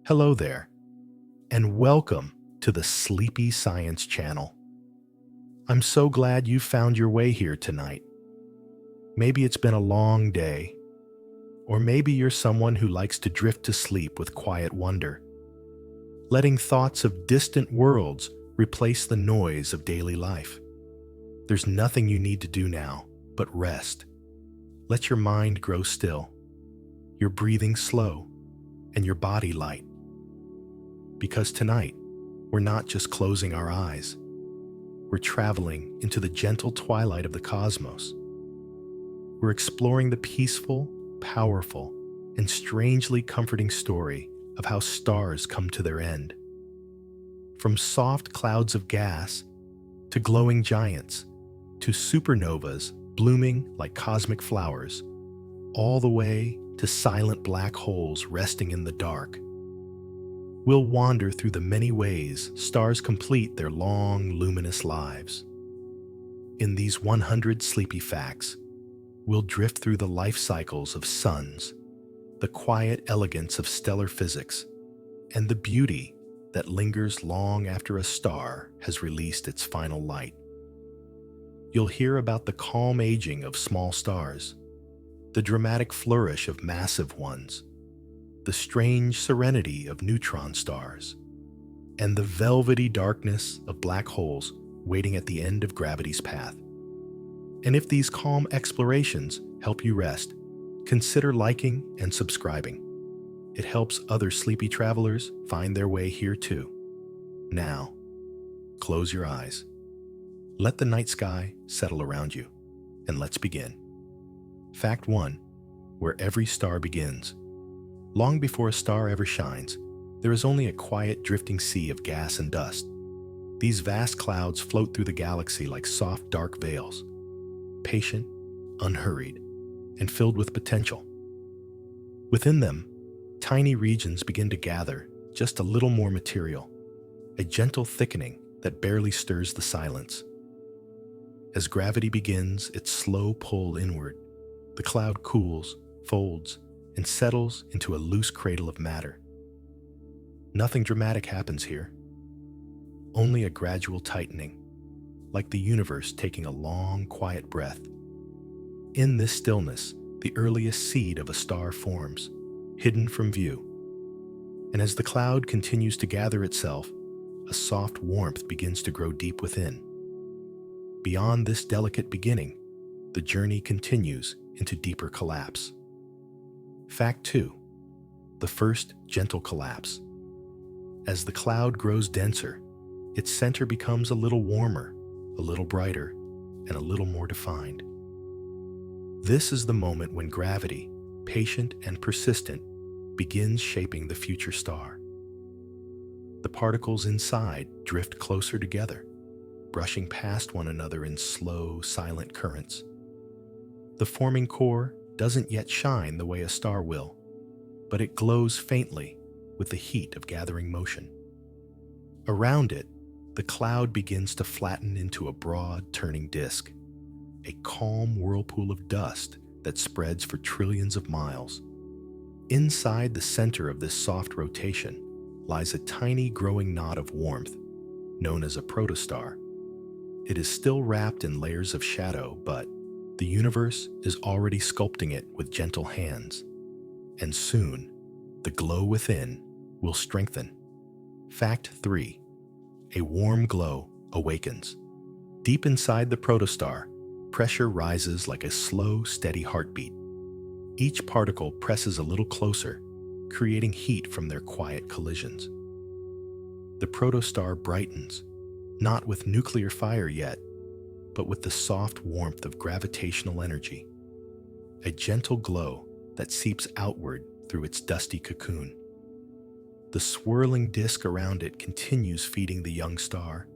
Hello there, and welcome to the Sleepy Science Channel. I'm so glad you found your way here tonight. Maybe it's been a long day, or maybe you're someone who likes to drift to sleep with quiet wonder, letting thoughts of distant worlds replace the noise of daily life. There's nothing you need to do now but rest. Let your mind grow still, your breathing slow, and your body light. Because tonight, we're not just closing our eyes. We're traveling into the gentle twilight of the cosmos. We're exploring the peaceful, powerful, and strangely comforting story of how stars come to their end. From soft clouds of gas, to glowing giants, to supernovas blooming like cosmic flowers, all the way to silent black holes resting in the dark. We'll wander through the many ways stars complete their long, luminous lives. In these 100 sleepy facts, we'll drift through the life cycles of suns, the quiet elegance of stellar physics, and the beauty that lingers long after a star has released its final light. You'll hear about the calm aging of small stars, the dramatic flourish of massive ones, the strange serenity of neutron stars, and the velvety darkness of black holes waiting at the end of gravity's path. And if these calm explorations help you rest, consider liking and subscribing. It helps other sleepy travelers find their way here too. Now, close your eyes. Let the night sky settle around you, and let's begin. Fact 1. Where every star begins. Long before a star ever shines, there is only a quiet drifting sea of gas and dust. These vast clouds float through the galaxy like soft, dark veils, patient, unhurried, and filled with potential. Within them, tiny regions begin to gather just a little more material, a gentle thickening that barely stirs the silence. As gravity begins its slow pull inward, the cloud cools, folds, and settles into a loose cradle of matter. Nothing dramatic happens here, only a gradual tightening, like the universe taking a long, quiet breath. In this stillness, the earliest seed of a star forms, hidden from view. And as the cloud continues to gather itself, a soft warmth begins to grow deep within. Beyond this delicate beginning, the journey continues into deeper collapse. Fact 2. The first gentle collapse. As the cloud grows denser, its center becomes a little warmer, a little brighter, and a little more defined. This is the moment when gravity, patient and persistent, begins shaping the future star. The particles inside drift closer together, brushing past one another in slow, silent currents. The forming core doesn't yet shine the way a star will, but it glows faintly with the heat of gathering motion. Around it, the cloud begins to flatten into a broad, turning disk, a calm whirlpool of dust that spreads for trillions of miles. Inside the center of this soft rotation lies a tiny growing knot of warmth, known as a protostar. It is still wrapped in layers of shadow, but the universe is already sculpting it with gentle hands, and soon, the glow within will strengthen. Fact 3. A warm glow awakens. Deep inside the protostar, pressure rises like a slow, steady heartbeat. Each particle presses a little closer, creating heat from their quiet collisions. The protostar brightens, not with nuclear fire yet, but with the soft warmth of gravitational energy, a gentle glow that seeps outward through its dusty cocoon. The swirling disk around it continues feeding the young star,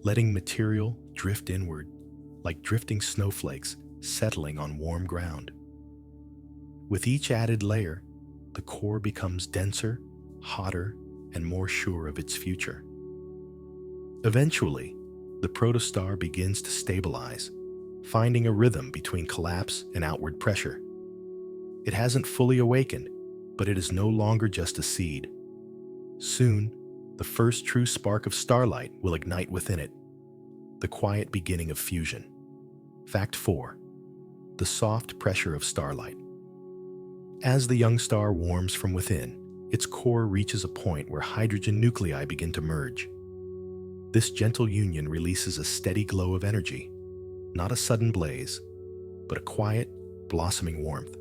letting material drift inward like drifting snowflakes settling on warm ground. With each added layer, the core becomes denser, hotter, and more sure of its future. Eventually, the protostar begins to stabilize, finding a rhythm between collapse and outward pressure. It hasn't fully awakened, but it is no longer just a seed. Soon, the first true spark of starlight will ignite within it, the quiet beginning of fusion. Fact 4. The soft pressure of starlight. As the young star warms from within, its core reaches a point where hydrogen nuclei begin to merge. This gentle union releases a steady glow of energy, not a sudden blaze, but a quiet, blossoming warmth.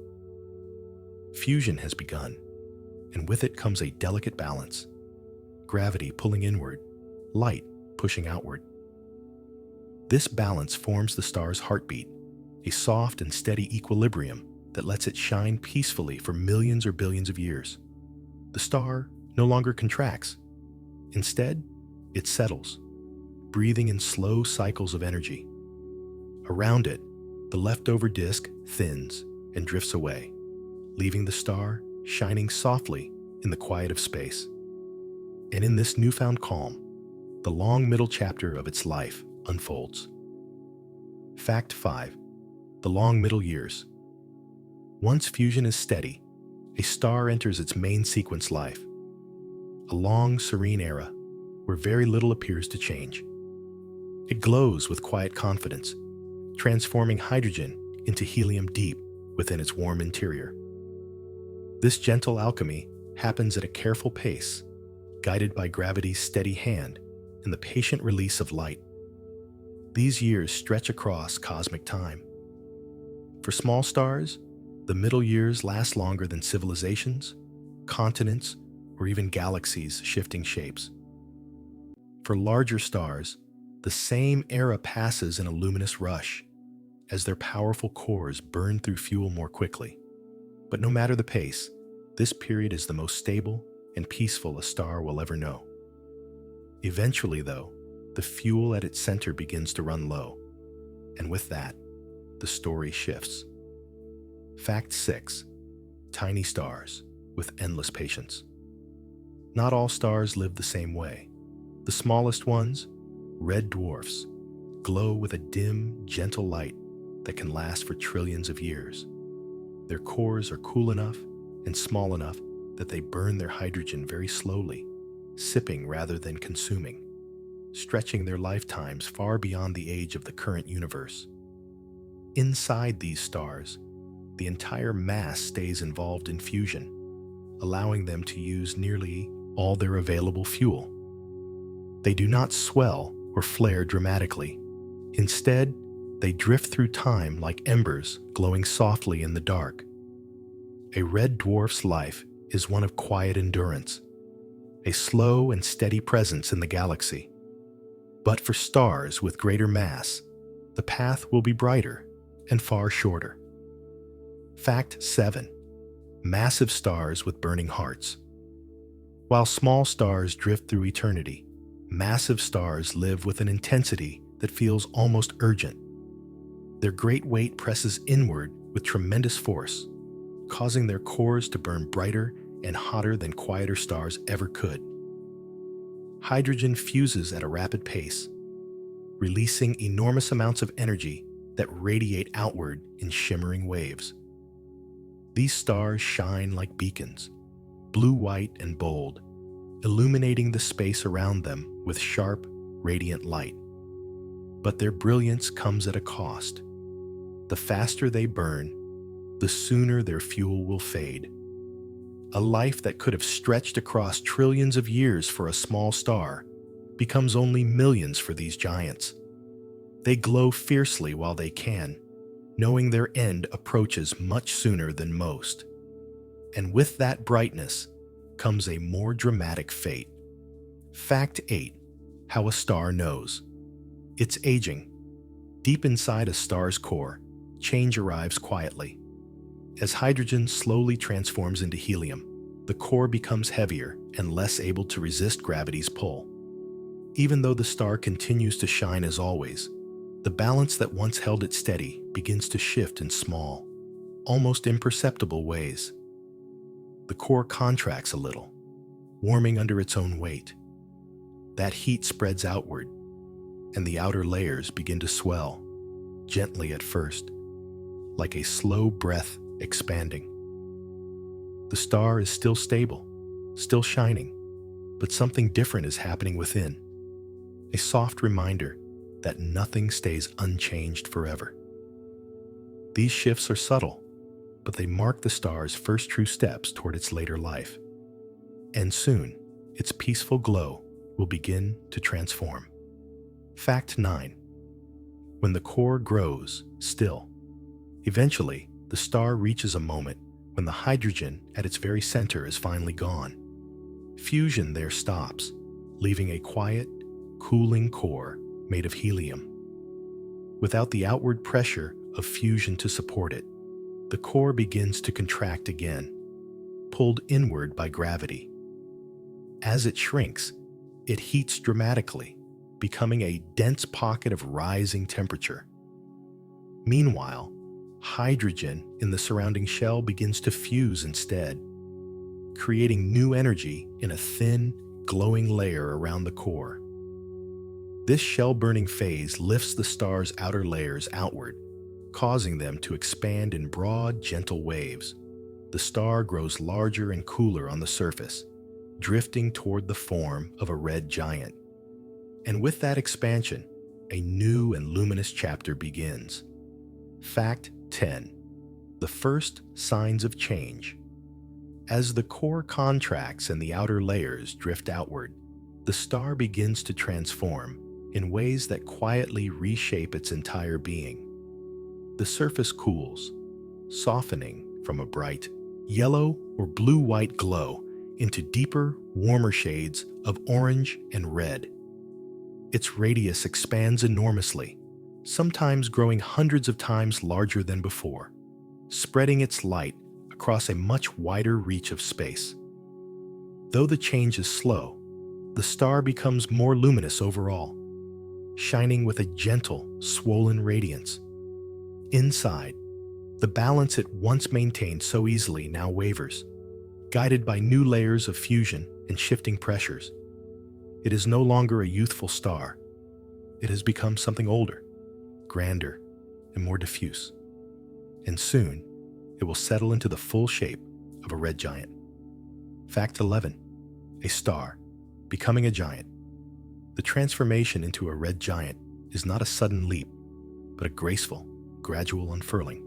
Fusion has begun, and with it comes a delicate balance. Gravity pulling inward, light pushing outward. This balance forms the star's heartbeat, a soft and steady equilibrium that lets it shine peacefully for millions or billions of years. The star no longer contracts. Instead, it settles, breathing in slow cycles of energy. Around it, the leftover disk thins and drifts away, leaving the star shining softly in the quiet of space. And in this newfound calm, the long middle chapter of its life unfolds. Fact 5. The long middle years. Once fusion is steady, a star enters its main sequence life, a long, serene era where very little appears to change. It glows with quiet confidence, transforming hydrogen into helium deep within its warm interior. This gentle alchemy happens at a careful pace, guided by gravity's steady hand and the patient release of light. These years stretch across cosmic time. For small stars, the middle years last longer than civilizations, continents, or even galaxies shifting shapes. For larger stars, the same era passes in a luminous rush, as their powerful cores burn through fuel more quickly. But no matter the pace, this period is the most stable and peaceful a star will ever know. Eventually, though, the fuel at its center begins to run low, and with that, the story shifts. Fact 6. Tiny stars with endless patience. Not all stars live the same way. The smallest ones, red dwarfs, glow with a dim, gentle light that can last for trillions of years. Their cores are cool enough and small enough that they burn their hydrogen very slowly, sipping rather than consuming, stretching their lifetimes far beyond the age of the current universe. Inside these stars, the entire mass stays involved in fusion, allowing them to use nearly all their available fuel. They do not swell or flare dramatically. Instead, they drift through time like embers glowing softly in the dark. A red dwarf's life is one of quiet endurance, a slow and steady presence in the galaxy. But for stars with greater mass, the path will be brighter and far shorter. Fact 7. Massive stars with burning hearts. While small stars drift through eternity, massive stars live with an intensity that feels almost urgent. Their great weight presses inward with tremendous force, causing their cores to burn brighter and hotter than quieter stars ever could. Hydrogen fuses at a rapid pace, releasing enormous amounts of energy that radiate outward in shimmering waves. These stars shine like beacons, blue-white and bold, illuminating the space around them with sharp, radiant light. But their brilliance comes at a cost. The faster they burn, the sooner their fuel will fade. A life that could have stretched across trillions of years for a small star becomes only millions for these giants. They glow fiercely while they can, knowing their end approaches much sooner than most. And with that brightness comes a more dramatic fate. Fact 8. How a star knows. It's aging. Deep inside a star's core, change arrives quietly. As hydrogen slowly transforms into helium, the core becomes heavier and less able to resist gravity's pull. Even though the star continues to shine as always, the balance that once held it steady begins to shift in small, almost imperceptible ways. The core contracts a little, warming under its own weight. That heat spreads outward, and the outer layers begin to swell, gently at first, like a slow breath expanding. The star is still stable, still shining, but something different is happening within. A soft reminder that nothing stays unchanged forever. These shifts are subtle, but they mark the star's first true steps toward its later life. And soon, its peaceful glow will begin to transform. Fact 9. When the core grows still, eventually the star reaches a moment when the hydrogen at its very center is finally gone. Fusion there stops, leaving a quiet, cooling core made of helium. Without the outward pressure of fusion to support it, the core begins to contract again, pulled inward by gravity. As it shrinks, it heats dramatically, becoming a dense pocket of rising temperature. Meanwhile, hydrogen in the surrounding shell begins to fuse instead, creating new energy in a thin, glowing layer around the core. This shell-burning phase lifts the star's outer layers outward, causing them to expand in broad, gentle waves. The star grows larger and cooler on the surface, drifting toward the form of a red giant. And with that expansion, a new and luminous chapter begins. Fact 10. The first signs of change. As the core contracts and the outer layers drift outward, the star begins to transform in ways that quietly reshape its entire being. The surface cools, softening from a bright yellow or blue-white glow into deeper, warmer shades of orange and red. Its radius expands enormously, sometimes growing hundreds of times larger than before, spreading its light across a much wider reach of space. Though the change is slow, the star becomes more luminous overall, shining with a gentle, swollen radiance. Inside, the balance it once maintained so easily now wavers, guided by new layers of fusion and shifting pressures. It is no longer a youthful star. It has become something older, grander, and more diffuse. And soon, it will settle into the full shape of a red giant. Fact 11. A star, becoming a giant. The transformation into a red giant is not a sudden leap, but a graceful, gradual unfurling.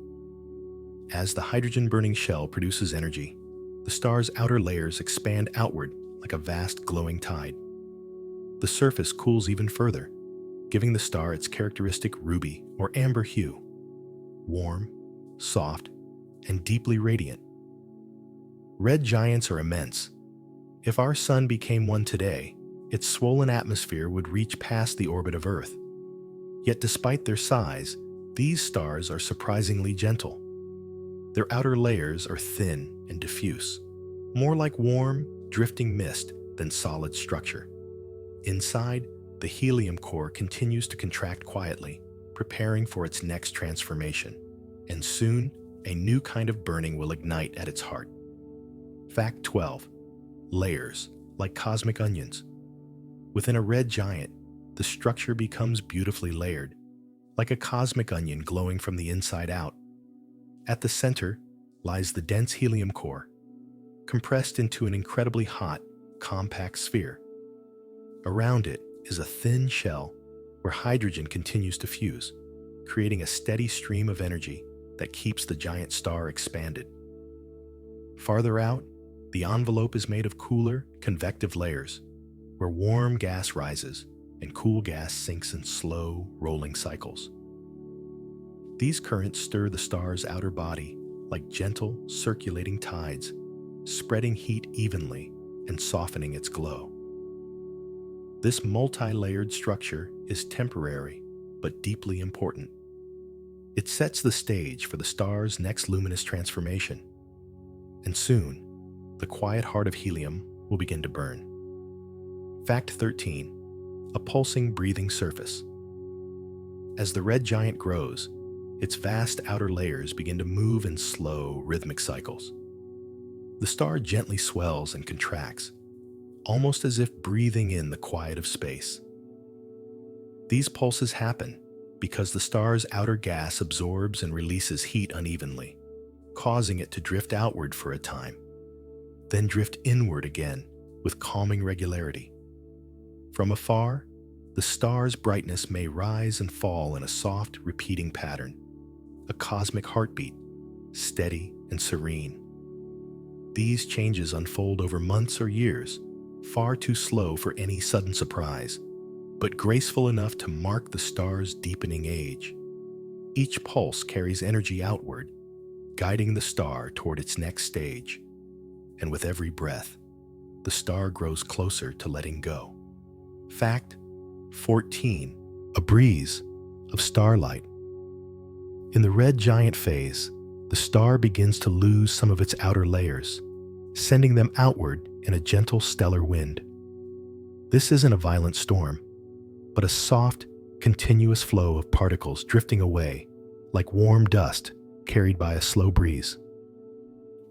As the hydrogen-burning shell produces energy, the star's outer layers expand outward like a vast glowing tide. The surface cools even further, giving the star its characteristic ruby or amber hue, warm, soft, and deeply radiant. Red giants are immense. If our sun became one today, its swollen atmosphere would reach past the orbit of Earth. Yet despite their size, these stars are surprisingly gentle. Their outer layers are thin and diffuse, more like warm, drifting mist than solid structure. Inside, the helium core continues to contract quietly, preparing for its next transformation. And soon, a new kind of burning will ignite at its heart. Fact 12. Layers, like cosmic onions. Within a red giant, the structure becomes beautifully layered, like a cosmic onion glowing from the inside out. At the center lies the dense helium core, compressed into an incredibly hot, compact sphere. Around it is a thin shell where hydrogen continues to fuse, creating a steady stream of energy that keeps the giant star expanded. Farther out, the envelope is made of cooler, convective layers, where warm gas rises and cool gas sinks in slow, rolling cycles. These currents stir the star's outer body like gentle, circulating tides, spreading heat evenly and softening its glow. This multi-layered structure is temporary, but deeply important. It sets the stage for the star's next luminous transformation. And soon, the quiet heart of helium will begin to burn. Fact 13. A pulsing, breathing surface. As the red giant grows, its vast outer layers begin to move in slow, rhythmic cycles. The star gently swells and contracts, almost as if breathing in the quiet of space. These pulses happen because the star's outer gas absorbs and releases heat unevenly, causing it to drift outward for a time, then drift inward again with calming regularity. From afar, the star's brightness may rise and fall in a soft, repeating pattern, a cosmic heartbeat, steady and serene. These changes unfold over months or years, far too slow for any sudden surprise, but graceful enough to mark the star's deepening age. Each pulse carries energy outward, guiding the star toward its next stage. And with every breath, the star grows closer to letting go. Fact 14. A breeze of starlight. In the red giant phase, the star begins to lose some of its outer layers, sending them outward in a gentle stellar wind. This isn't a violent storm, but a soft, continuous flow of particles drifting away, like warm dust carried by a slow breeze.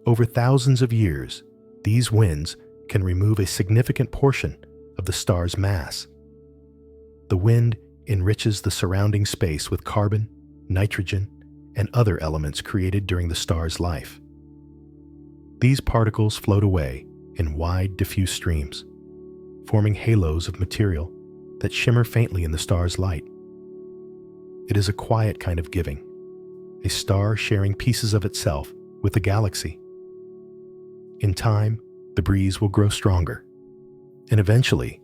Over thousands of years, these winds can remove a significant portion of the star's mass. The wind enriches the surrounding space with carbon, nitrogen, and other elements created during the star's life. These particles float away in wide, diffuse streams, forming halos of material that shimmer faintly in the star's light. It is a quiet kind of giving, a star sharing pieces of itself with the galaxy. In time, the breeze will grow stronger, and eventually,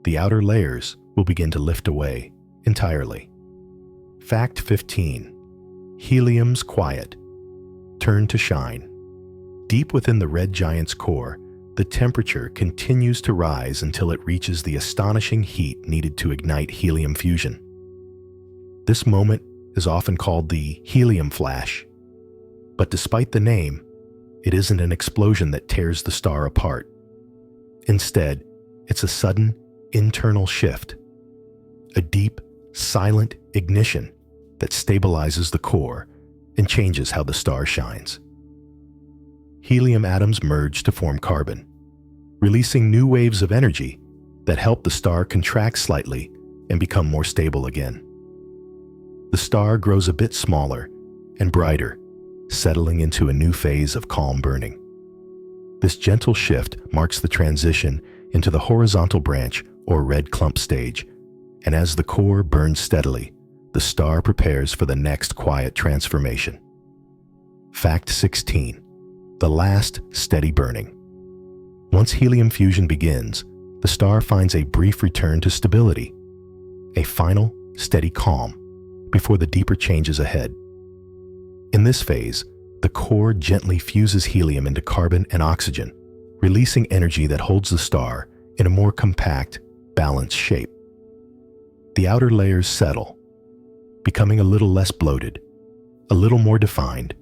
the outer layers will begin to lift away entirely. Fact 15. Helium's quiet turn to shine. Deep within the red giant's core, the temperature continues to rise until it reaches the astonishing heat needed to ignite helium fusion. This moment is often called the helium flash, but despite the name, it isn't an explosion that tears the star apart. Instead, it's a sudden, internal shift, a deep, silent ignition that stabilizes the core and changes how the star shines. Helium atoms merge to form carbon, releasing new waves of energy that help the star contract slightly and become more stable again. The star grows a bit smaller and brighter, settling into a new phase of calm burning. This gentle shift marks the transition into the horizontal branch or red clump stage, and as the core burns steadily, the star prepares for the next quiet transformation. Fact 16. The last steady burning. Once helium fusion begins, the star finds a brief return to stability, a final, steady calm before the deeper changes ahead. In this phase, the core gently fuses helium into carbon and oxygen, releasing energy that holds the star in a more compact, balanced shape. The outer layers settle, becoming a little less bloated, a little more defined,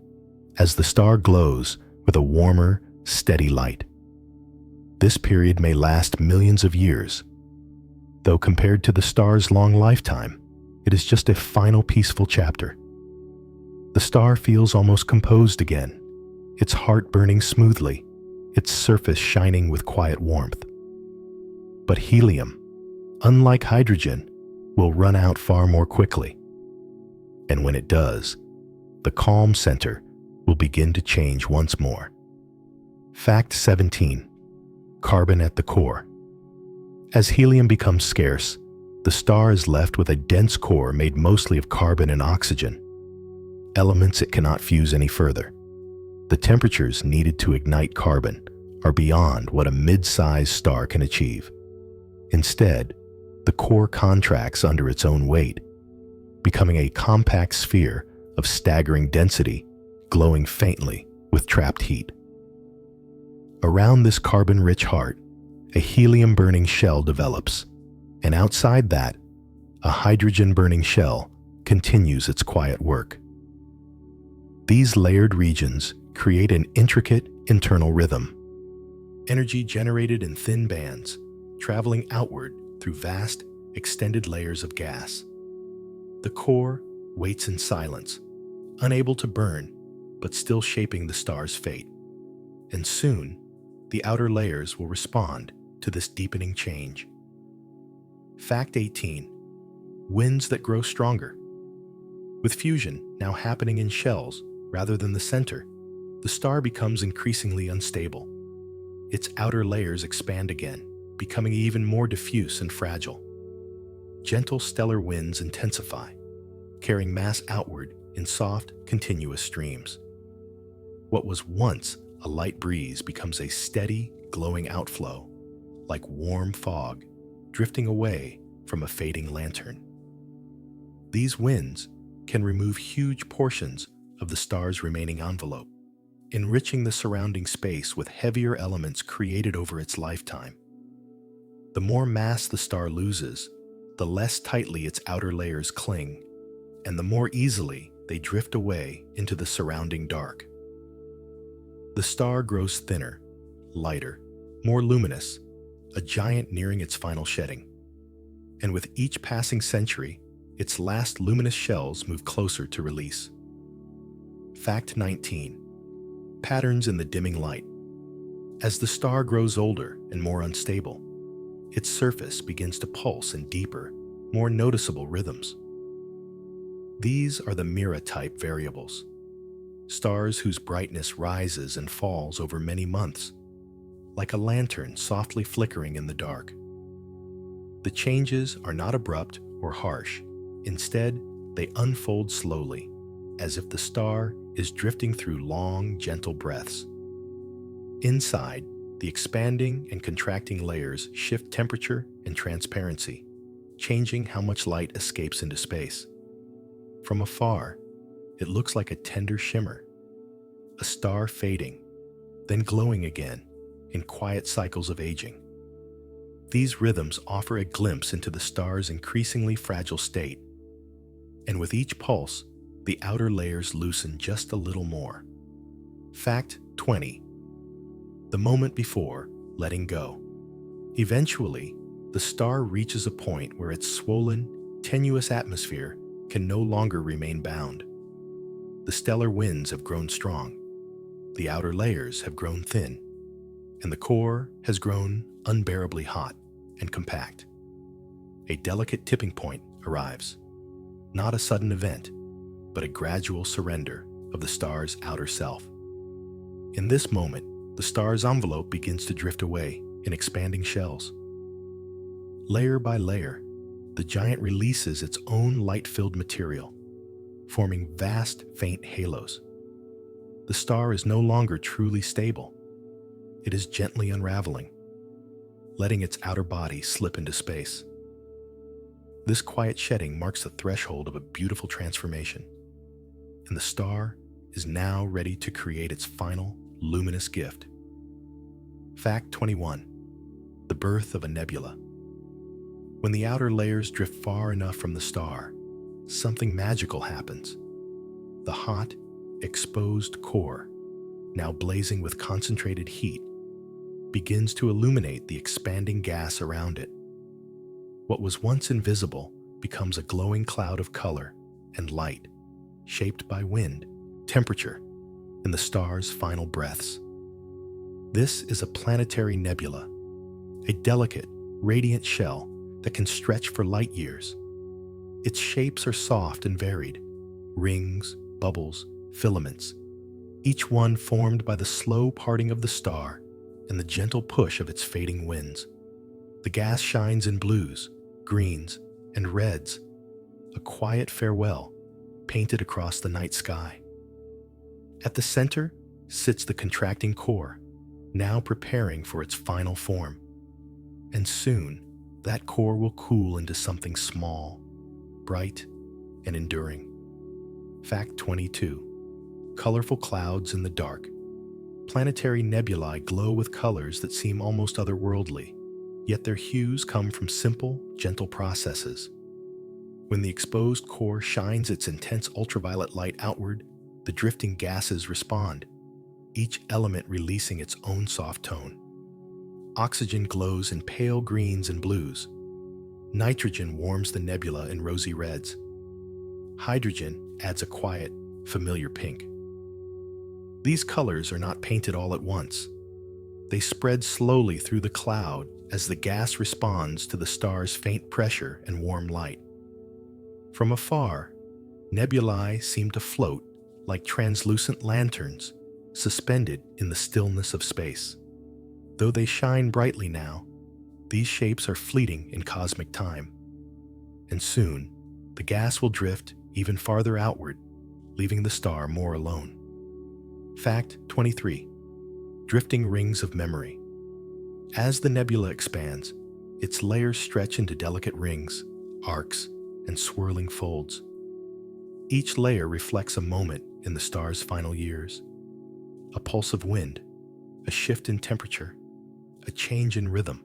as the star glows with a warmer, steady light. This period may last millions of years, though compared to the star's long lifetime, it is just a final peaceful chapter. The star feels almost composed again, its heart burning smoothly, its surface shining with quiet warmth. But helium, unlike hydrogen, will run out far more quickly. And when it does, the calm center will begin to change once more. Fact 17. Carbon at the core. As helium becomes scarce, the star is left with a dense core made mostly of carbon and oxygen, elements it cannot fuse any further. The temperatures needed to ignite carbon are beyond what a mid-sized star can achieve. Instead, the core contracts under its own weight, becoming a compact sphere of staggering density, glowing faintly with trapped heat. Around this carbon-rich heart, a helium-burning shell develops, and outside that, a hydrogen-burning shell continues its quiet work. These layered regions create an intricate internal rhythm, energy generated in thin bands, traveling outward through vast, extended layers of gas. The core waits in silence, unable to burn, but still shaping the star's fate. And soon, the outer layers will respond to this deepening change. Fact 18. Winds that grow stronger. With fusion now happening in shells rather than the center, the star becomes increasingly unstable. its outer layers expand again, becoming even more diffuse and fragile. Gentle stellar winds intensify, carrying mass outward in soft, continuous streams. What was once a light breeze becomes a steady, glowing outflow, like warm fog drifting away from a fading lantern. These winds can remove huge portions of the star's remaining envelope, enriching the surrounding space with heavier elements created over its lifetime. The more mass the star loses, the less tightly its outer layers cling, and the more easily they drift away into the surrounding dark. The star grows thinner, lighter, more luminous, a giant nearing its final shedding. And with each passing century, its last luminous shells move closer to release. Fact 19. Patterns in the dimming light. As the star grows older and more unstable, its surface begins to pulse in deeper, more noticeable rhythms. These are the Mira-type variables, stars whose brightness rises and falls over many months, like a lantern softly flickering in the dark. The changes are not abrupt or harsh. Instead, they unfold slowly, as if the star is drifting through long, gentle breaths. Inside, the expanding and contracting layers shift temperature and transparency, changing how much light escapes into space. From afar, it looks like a tender shimmer, a star fading, then glowing again in quiet cycles of aging. These rhythms offer a glimpse into the star's increasingly fragile state, and with each pulse, the outer layers loosen just a little more. Fact 20. The moment before letting go. Eventually, the star reaches a point where its swollen, tenuous atmosphere can no longer remain bound. The stellar winds have grown strong, the outer layers have grown thin, and the core has grown unbearably hot and compact. A delicate tipping point arrives, not a sudden event, but a gradual surrender of the star's outer self. In this moment, the star's envelope begins to drift away in expanding shells. Layer by layer, the giant releases its own light-filled material, forming vast, faint halos. The star is no longer truly stable. It is gently unraveling, letting its outer body slip into space. This quiet shedding marks the threshold of a beautiful transformation, and the star is now ready to create its final, luminous gift. Fact 21. The birth of a nebula. When the outer layers drift far enough from the star, something magical happens. The hot, exposed core, now blazing with concentrated heat, begins to illuminate the expanding gas around it. What was once invisible becomes a glowing cloud of color and light, shaped by wind, temperature, and the star's final breaths. This is a planetary nebula, a delicate, radiant shell that can stretch for light years. Its shapes are soft and varied, rings, bubbles, filaments, each one formed by the slow parting of the star and the gentle push of its fading winds. The gas shines in blues, greens, and reds, a quiet farewell painted across the night sky. At the center sits the contracting core, now preparing for its final form. And soon, that core will cool into something small, bright, and enduring. Fact 22. Colorful clouds in the dark. Planetary nebulae glow with colors that seem almost otherworldly, yet their hues come from simple, gentle processes. When the exposed core shines its intense ultraviolet light outward, the drifting gases respond, each element releasing its own soft tone. Oxygen glows in pale greens and blues. Nitrogen warms the nebula in rosy reds. Hydrogen adds a quiet, familiar pink. These colors are not painted all at once. They spread slowly through the cloud as the gas responds to the star's faint pressure and warm light. From afar, nebulae seem to float like translucent lanterns suspended in the stillness of space. Though they shine brightly now, these shapes are fleeting in cosmic time. And soon, the gas will drift even farther outward, leaving the star more alone. Fact 23. Drifting rings of memory. As the nebula expands, its layers stretch into delicate rings, arcs, and swirling folds. Each layer reflects a moment in the star's final years. A pulse of wind, a shift in temperature, a change in rhythm.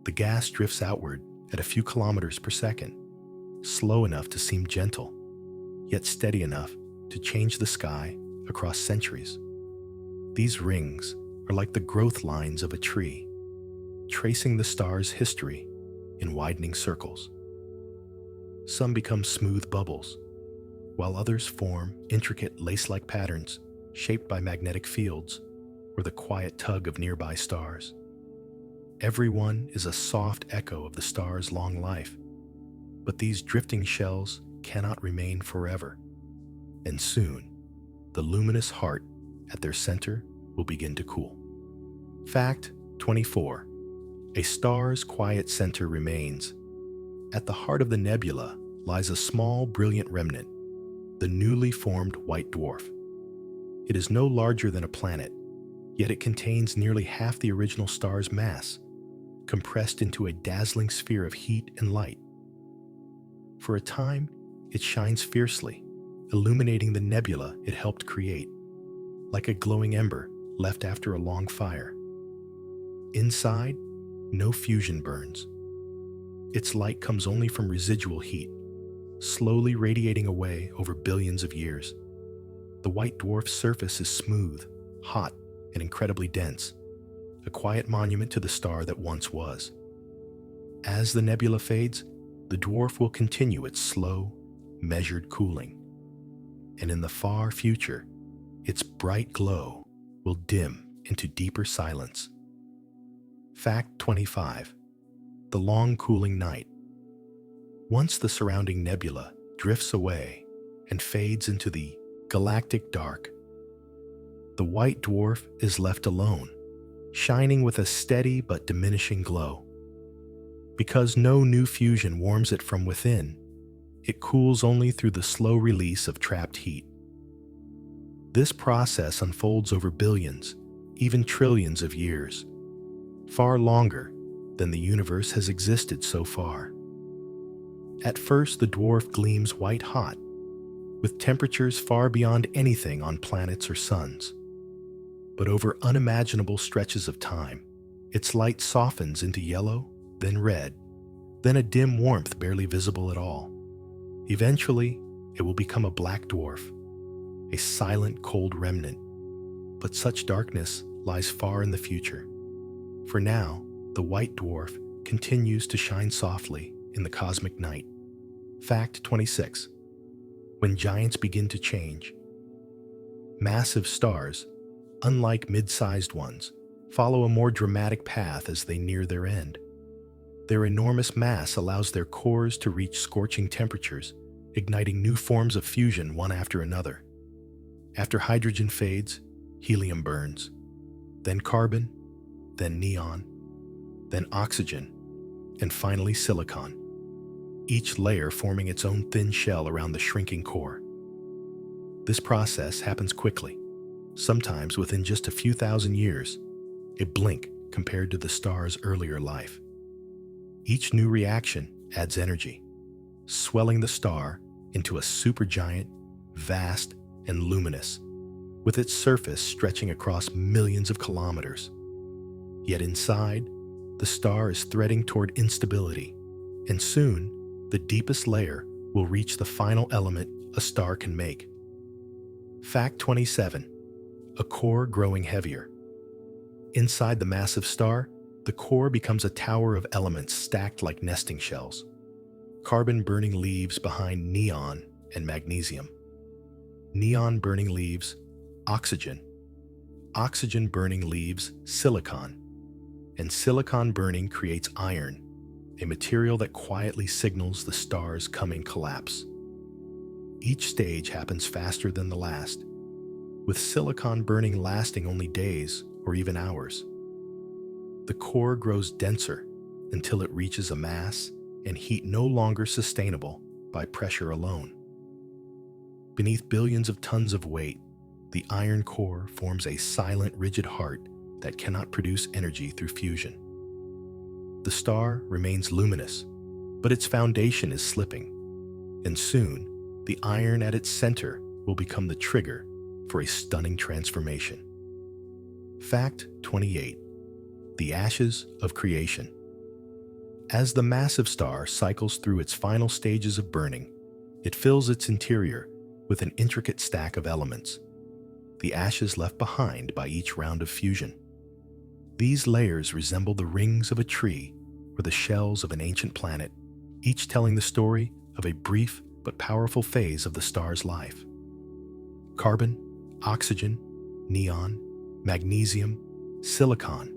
The gas drifts outward at a few kilometers per second, slow enough to seem gentle, yet steady enough to change the sky across centuries. These rings are like the growth lines of a tree, tracing the star's history in widening circles. Some become smooth bubbles, while others form intricate lace-like patterns shaped by magnetic fields or the quiet tug of nearby stars. Every one is a soft echo of the star's long life, but these drifting shells cannot remain forever, and soon, the luminous heart at their center will begin to cool. Fact 24. A star's quiet center remains. At the heart of the nebula lies a small, brilliant remnant, the newly formed white dwarf. It is no larger than a planet, yet it contains nearly half the original star's mass, compressed into a dazzling sphere of heat and light. For a time, it shines fiercely, illuminating the nebula it helped create, like a glowing ember left after a long fire. Inside, no fusion burns. Its light comes only from residual heat, slowly radiating away over billions of years. The white dwarf's surface is smooth, hot, and incredibly dense, a quiet monument to the star that once was. As the nebula fades, the dwarf will continue its slow, measured cooling. And in the far future, its bright glow will dim into deeper silence. Fact 25. The long cooling night. Once the surrounding nebula drifts away and fades into the galactic dark, the white dwarf is left alone, shining with a steady but diminishing glow. Because no new fusion warms it from within, it cools only through the slow release of trapped heat. This process unfolds over billions, even trillions of years, far longer than the universe has existed so far. At first, the dwarf gleams white-hot, with temperatures far beyond anything on planets or suns. But over unimaginable stretches of time, its light softens into yellow, then red, then a dim warmth barely visible at all. Eventually, it will become a black dwarf, a silent, cold remnant. But such darkness lies far in the future. For now, the white dwarf continues to shine softly in the cosmic night. Fact 26. When giants begin to change. Massive stars, unlike mid-sized ones, follow a more dramatic path as they near their end. Their enormous mass allows their cores to reach scorching temperatures, igniting new forms of fusion one after another. After hydrogen fades, helium burns, then carbon, then neon, then oxygen, and finally silicon, each layer forming its own thin shell around the shrinking core. This process happens quickly, sometimes within just a few thousand years, a blink compared to the star's earlier life. Each new reaction adds energy, swelling the star into a supergiant, vast, and luminous, with its surface stretching across millions of kilometers. Yet inside, the star is threading toward instability, and soon, the deepest layer will reach the final element a star can make. Fact 27. A core growing heavier. Inside the massive star, the core becomes a tower of elements stacked like nesting shells. Carbon-burning leaves behind neon and magnesium. Neon-burning leaves, oxygen. Oxygen-burning leaves, silicon. And silicon-burning creates iron, a material that quietly signals the star's coming collapse. Each stage happens faster than the last, with silicon burning lasting only days or even hours. The core grows denser until it reaches a mass and heat no longer sustainable by pressure alone. Beneath billions of tons of weight, the iron core forms a silent, rigid heart that cannot produce energy through fusion. The star remains luminous, but its foundation is slipping, and soon, the iron at its center will become the trigger for a stunning transformation. Fact 28. The ashes of creation. As the massive star cycles through its final stages of burning, it fills its interior with an intricate stack of elements, the ashes left behind by each round of fusion. These layers resemble the rings of a tree or the shells of an ancient planet, each telling the story of a brief but powerful phase of the star's life. Carbon, oxygen, neon, magnesium, silicon,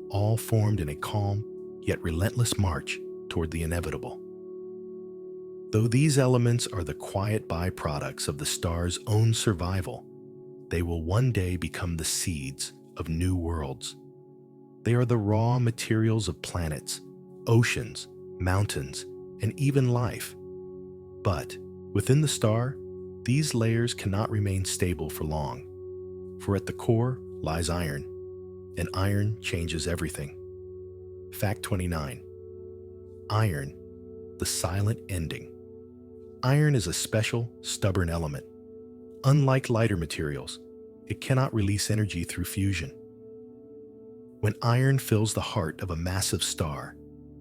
all formed in a calm yet relentless march toward the inevitable. Though these elements are the quiet byproducts of the star's own survival, they will one day become the seeds of new worlds. They are the raw materials of planets, oceans, mountains, and even life. But within the star, these layers cannot remain stable for long, for at the core lies iron, and iron changes everything. Fact 29. Iron, the silent ending. Iron is a special, stubborn element. Unlike lighter materials, it cannot release energy through fusion. When iron fills the heart of a massive star,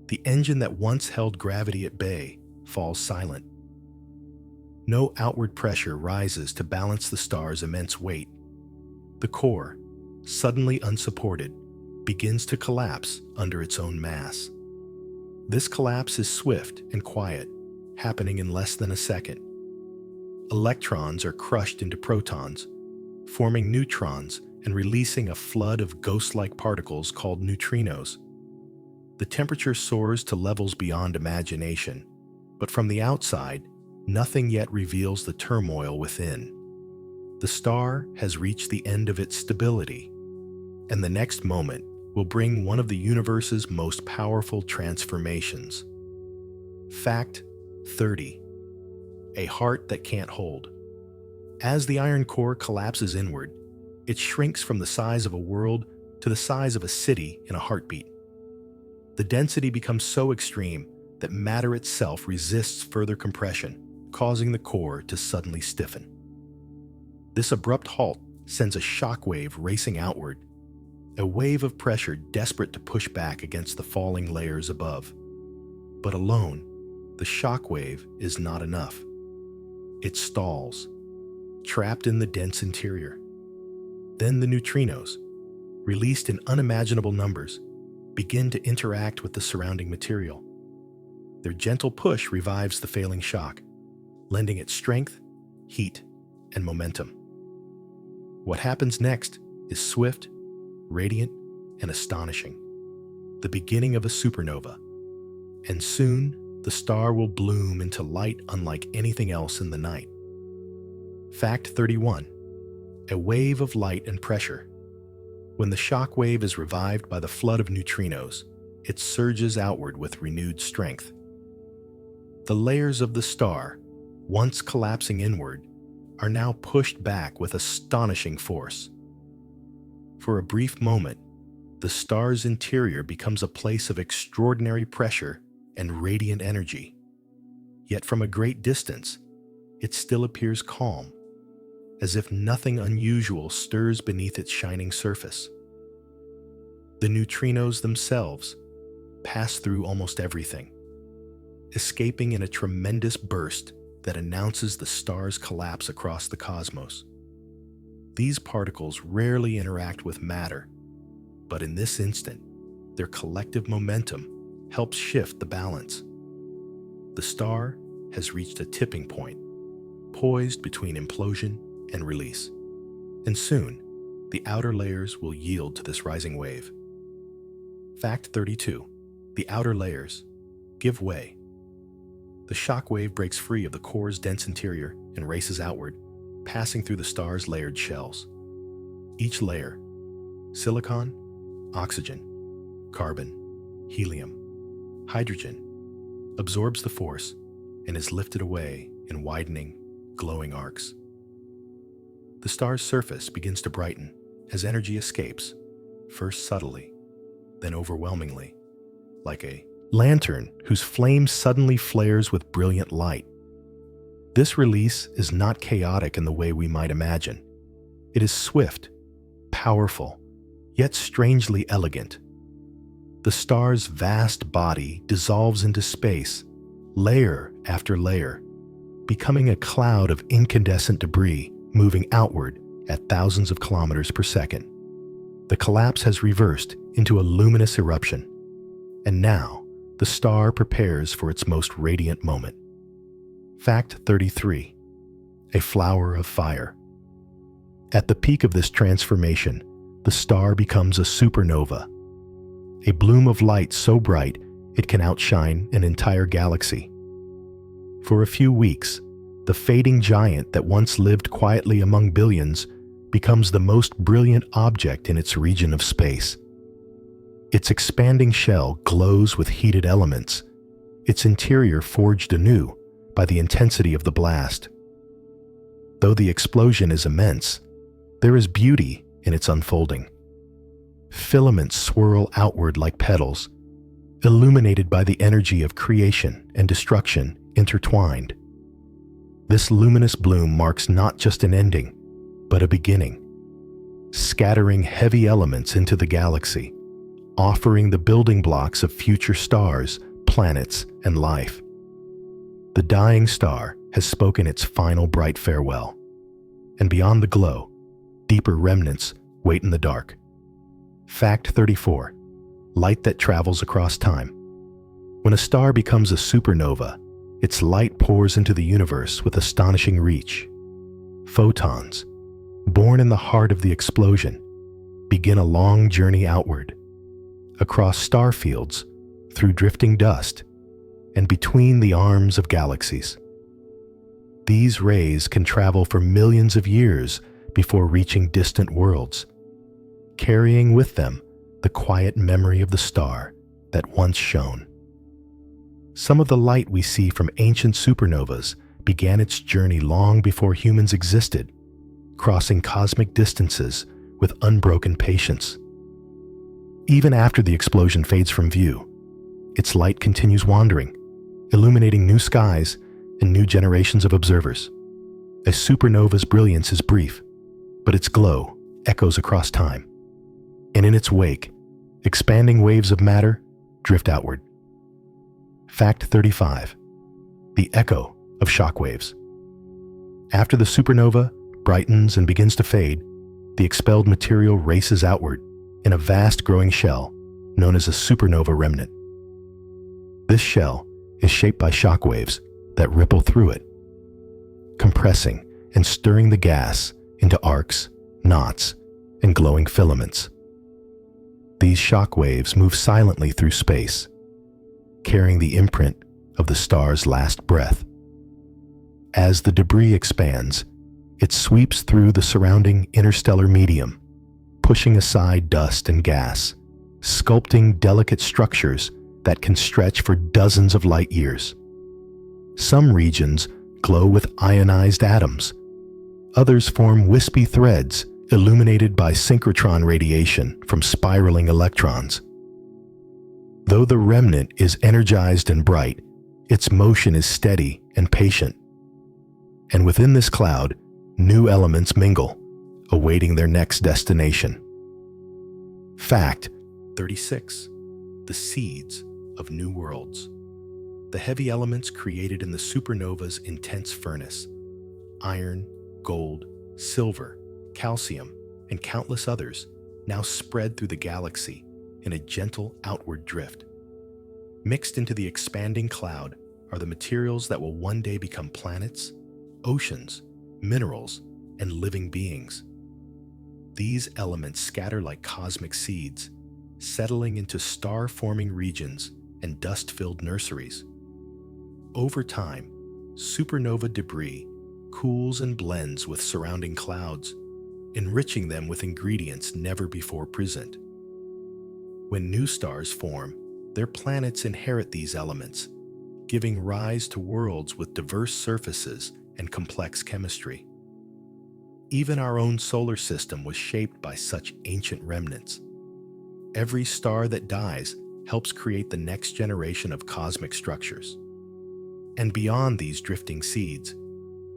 the engine that once held gravity at bay falls silent. No outward pressure rises to balance the star's immense weight. The core, suddenly unsupported, begins to collapse under its own mass. This collapse is swift and quiet, happening in less than a second. Electrons are crushed into protons, forming neutrons and releasing a flood of ghost-like particles called neutrinos. The temperature soars to levels beyond imagination, but from the outside, nothing yet reveals the turmoil within. The star has reached the end of its stability, and the next moment will bring one of the universe's most powerful transformations. Fact 30. A heart that can't hold. As the iron core collapses inward, it shrinks from the size of a world to the size of a city in a heartbeat. The density becomes so extreme that matter itself resists further compression, causing the core to suddenly stiffen. This abrupt halt sends a shockwave racing outward, a wave of pressure desperate to push back against the falling layers above. But alone, the shockwave is not enough. It stalls, trapped in the dense interior. Then the neutrinos, released in unimaginable numbers, begin to interact with the surrounding material. Their gentle push revives the failing shock, lending it strength, heat, and momentum. What happens next is swift, radiant, and astonishing, the beginning of a supernova. And soon, the star will bloom into light unlike anything else in the night. Fact 31. A wave of light and pressure. When the shock wave is revived by the flood of neutrinos, it surges outward with renewed strength. The layers of the star, once collapsing inward, are now pushed back with astonishing force. For a brief moment, the star's interior becomes a place of extraordinary pressure and radiant energy. Yet from a great distance, it still appears calm, as if nothing unusual stirs beneath its shining surface. The neutrinos themselves pass through almost everything, escaping in a tremendous burst that announces the star's collapse across the cosmos. These particles rarely interact with matter, but in this instant, their collective momentum helps shift the balance. The star has reached a tipping point, poised between implosion and release, and soon, the outer layers will yield to this rising wave. Fact 32. The outer layers give way. The shock wave breaks free of the core's dense interior and races outward, passing through the star's layered shells. Each layer, silicon, oxygen, carbon, helium, hydrogen, absorbs the force and is lifted away in widening, glowing arcs. The star's surface begins to brighten as energy escapes, first subtly, then overwhelmingly, like a lantern whose flame suddenly flares with brilliant light. This release is not chaotic in the way we might imagine. It is swift, powerful, yet strangely elegant. The star's vast body dissolves into space, layer after layer, becoming a cloud of incandescent debris moving outward at thousands of kilometers per second. The collapse has reversed into a luminous eruption, and now the star prepares for its most radiant moment. Fact 33. A flower of fire. At the peak of this transformation, the star becomes a supernova, a bloom of light so bright it can outshine an entire galaxy. For a few weeks, the fading giant that once lived quietly among billions becomes the most brilliant object in its region of space. Its expanding shell glows with heated elements, its interior forged anew by the intensity of the blast. Though the explosion is immense, there is beauty in its unfolding. Filaments swirl outward like petals, illuminated by the energy of creation and destruction intertwined. This luminous bloom marks not just an ending, but a beginning, scattering heavy elements into the galaxy, offering the building blocks of future stars, planets, and life. The dying star has spoken its final bright farewell, and beyond the glow, deeper remnants wait in the dark. Fact 34. Light that travels across time. When a star becomes a supernova, its light pours into the universe with astonishing reach. Photons, born in the heart of the explosion, begin a long journey outward, across star fields, through drifting dust, and between the arms of galaxies. These rays can travel for millions of years before reaching distant worlds, carrying with them the quiet memory of the star that once shone. Some of the light we see from ancient supernovas began its journey long before humans existed, crossing cosmic distances with unbroken patience. Even after the explosion fades from view, its light continues wandering, illuminating new skies and new generations of observers. A supernova's brilliance is brief, but its glow echoes across time. And in its wake, expanding waves of matter drift outward. Fact 35. The echo of shock waves. After the supernova brightens and begins to fade, the expelled material races outward in a vast growing shell known as a supernova remnant. This shell is shaped by shock waves that ripple through it, compressing and stirring the gas into arcs, knots, and glowing filaments. These shock waves move silently through space, carrying the imprint of the star's last breath. As the debris expands, it sweeps through the surrounding interstellar medium, pushing aside dust and gas, sculpting delicate structures that can stretch for dozens of light years. Some regions glow with ionized atoms. Others form wispy threads illuminated by synchrotron radiation from spiraling electrons. Though the remnant is energized and bright, its motion is steady and patient. And within this cloud, new elements mingle, awaiting their next destination. Fact 36. The seeds of new worlds. The heavy elements created in the supernova's intense furnace, iron, gold, silver, calcium, and countless others, now spread through the galaxy in a gentle outward drift. Mixed into the expanding cloud are the materials that will one day become planets, oceans, minerals, and living beings. These elements scatter like cosmic seeds, settling into star-forming regions and dust-filled nurseries. Over time, supernova debris cools and blends with surrounding clouds, enriching them with ingredients never before present. When new stars form, their planets inherit these elements, giving rise to worlds with diverse surfaces and complex chemistry. Even our own solar system was shaped by such ancient remnants. Every star that dies helps create the next generation of cosmic structures. And beyond these drifting seeds,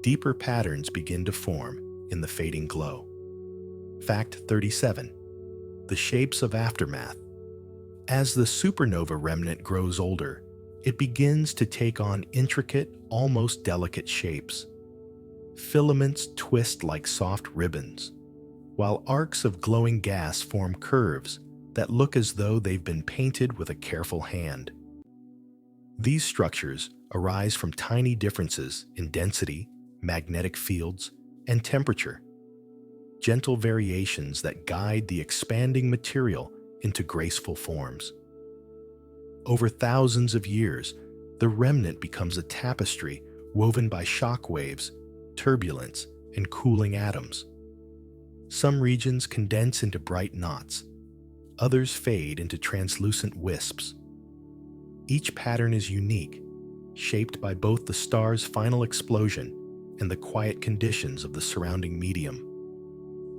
deeper patterns begin to form in the fading glow. Fact 37. The shapes of aftermath. As the supernova remnant grows older, it begins to take on intricate, almost delicate shapes. Filaments twist like soft ribbons, while arcs of glowing gas form curves that look as though they've been painted with a careful hand. These structures arise from tiny differences in density, magnetic fields, and temperature, gentle variations that guide the expanding material into graceful forms. Over thousands of years, the remnant becomes a tapestry woven by shock waves, turbulence, and cooling atoms. Some regions condense into bright knots, others fade into translucent wisps. Each pattern is unique, shaped by both the star's final explosion and the quiet conditions of the surrounding medium.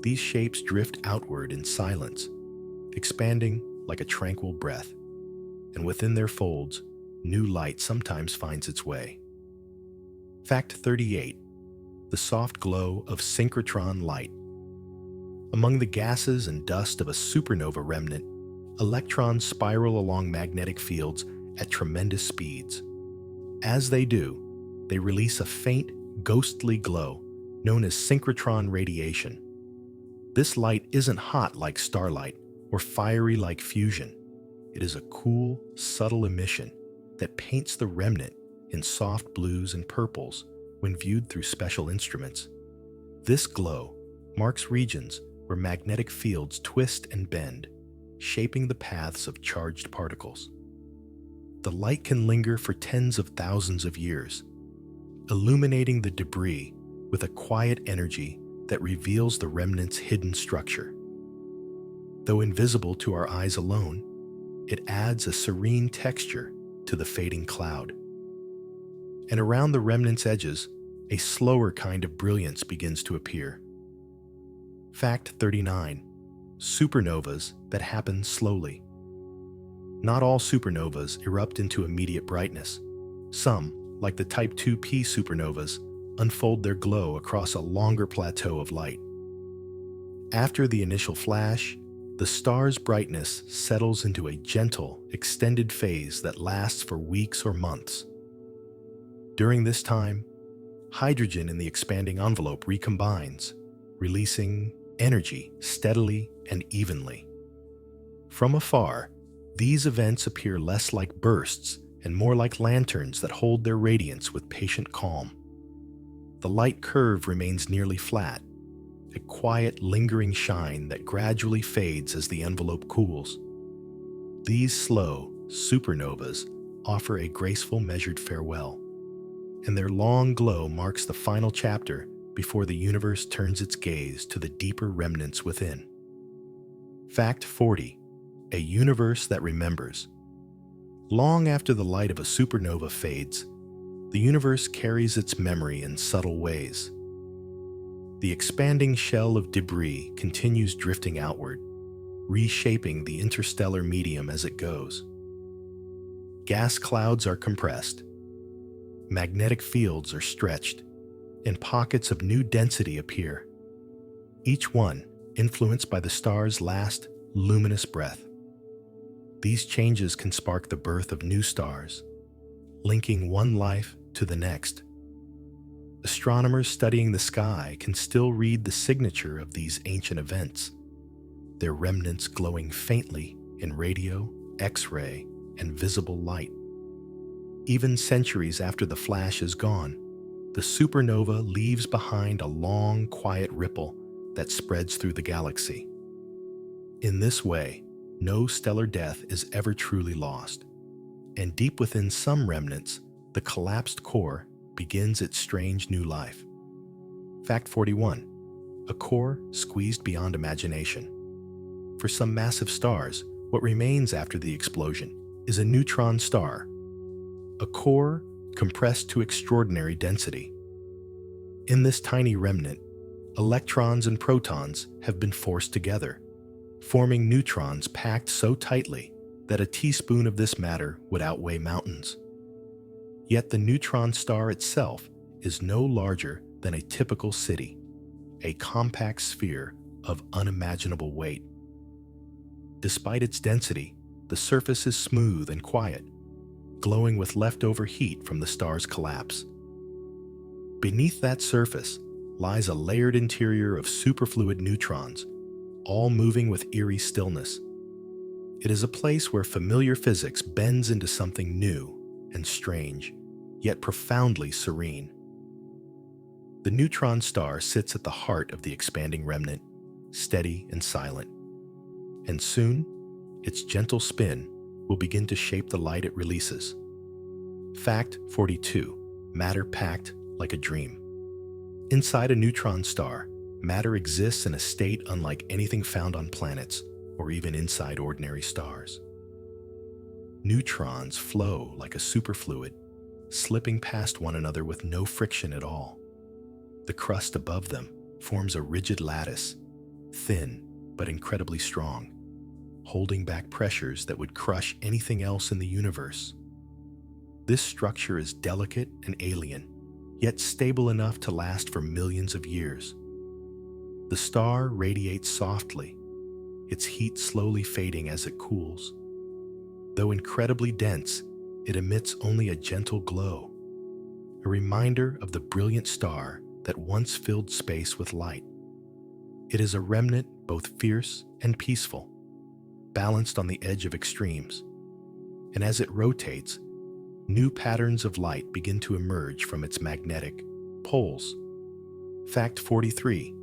These shapes drift outward in silence, expanding like a tranquil breath, and within their folds, new light sometimes finds its way. Fact 38. The soft glow of synchrotron light. Among the gases and dust of a supernova remnant, electrons spiral along magnetic fields at tremendous speeds. As they do, they release a faint, ghostly glow known as synchrotron radiation. This light isn't hot like starlight or fiery like fusion. It is a cool, subtle emission that paints the remnant in soft blues and purples when viewed through special instruments. This glow marks regions where magnetic fields twist and bend, shaping the paths of charged particles. The light can linger for tens of thousands of years, illuminating the debris with a quiet energy that reveals the remnant's hidden structure. Though invisible to our eyes alone, it adds a serene texture to the fading cloud. And around the remnant's edges, a slower kind of brilliance begins to appear. Fact 39. Supernovas that happen slowly. Not all supernovas erupt into immediate brightness. Some, like the Type 2P supernovas, unfold their glow across a longer plateau of light. After the initial flash, the star's brightness settles into a gentle, extended phase that lasts for weeks or months. During this time, hydrogen in the expanding envelope recombines, releasing energy steadily and evenly. From afar, these events appear less like bursts and more like lanterns that hold their radiance with patient calm. The light curve remains nearly flat, a quiet, lingering shine that gradually fades as the envelope cools. These slow supernovas offer a graceful, measured farewell, and their long glow marks the final chapter before the universe turns its gaze to the deeper remnants within. Fact 40. A universe that remembers. Long after the light of a supernova fades, the universe carries its memory in subtle ways. The expanding shell of debris continues drifting outward, reshaping the interstellar medium as it goes. Gas clouds are compressed, magnetic fields are stretched, and pockets of new density appear, each one influenced by the star's last luminous breath. These changes can spark the birth of new stars, linking one life to the next. Astronomers studying the sky can still read the signature of these ancient events, their remnants glowing faintly in radio, X-ray, and visible light. Even centuries after the flash is gone, the supernova leaves behind a long, quiet ripple that spreads through the galaxy. In this way, no stellar death is ever truly lost, and deep within some remnants, the collapsed core begins its strange new life. Fact 41. A core squeezed beyond imagination. For some massive stars, What remains after the explosion is a neutron star, a core compressed to extraordinary density. In this tiny remnant, electrons and protons have been forced together, forming neutrons packed so tightly that a teaspoon of this matter would outweigh mountains. Yet the neutron star itself is no larger than a typical city, a compact sphere of unimaginable weight. Despite its density, the surface is smooth and quiet, glowing with leftover heat from the star's collapse. Beneath that surface lies a layered interior of superfluid neutrons, all moving with eerie stillness. It is a place where familiar physics bends into something new and strange, yet profoundly serene. The neutron star sits at the heart of the expanding remnant, steady and silent. And soon, its gentle spin will begin to shape the light it releases. Fact 42. Matter packed like a dream. Inside a neutron star, matter exists in a state unlike anything found on planets or even inside ordinary stars. Neutrons flow like a superfluid, slipping past one another with no friction at all. The crust above them forms a rigid lattice, thin but incredibly strong, holding back pressures that would crush anything else in the universe. This structure is delicate and alien, yet stable enough to last for millions of years. The star radiates softly, its heat slowly fading as it cools. Though incredibly dense, it emits only a gentle glow, a reminder of the brilliant star that once filled space with light. It is a remnant both fierce and peaceful, balanced on the edge of extremes. And as it rotates, new patterns of light begin to emerge from its magnetic poles. Fact 43.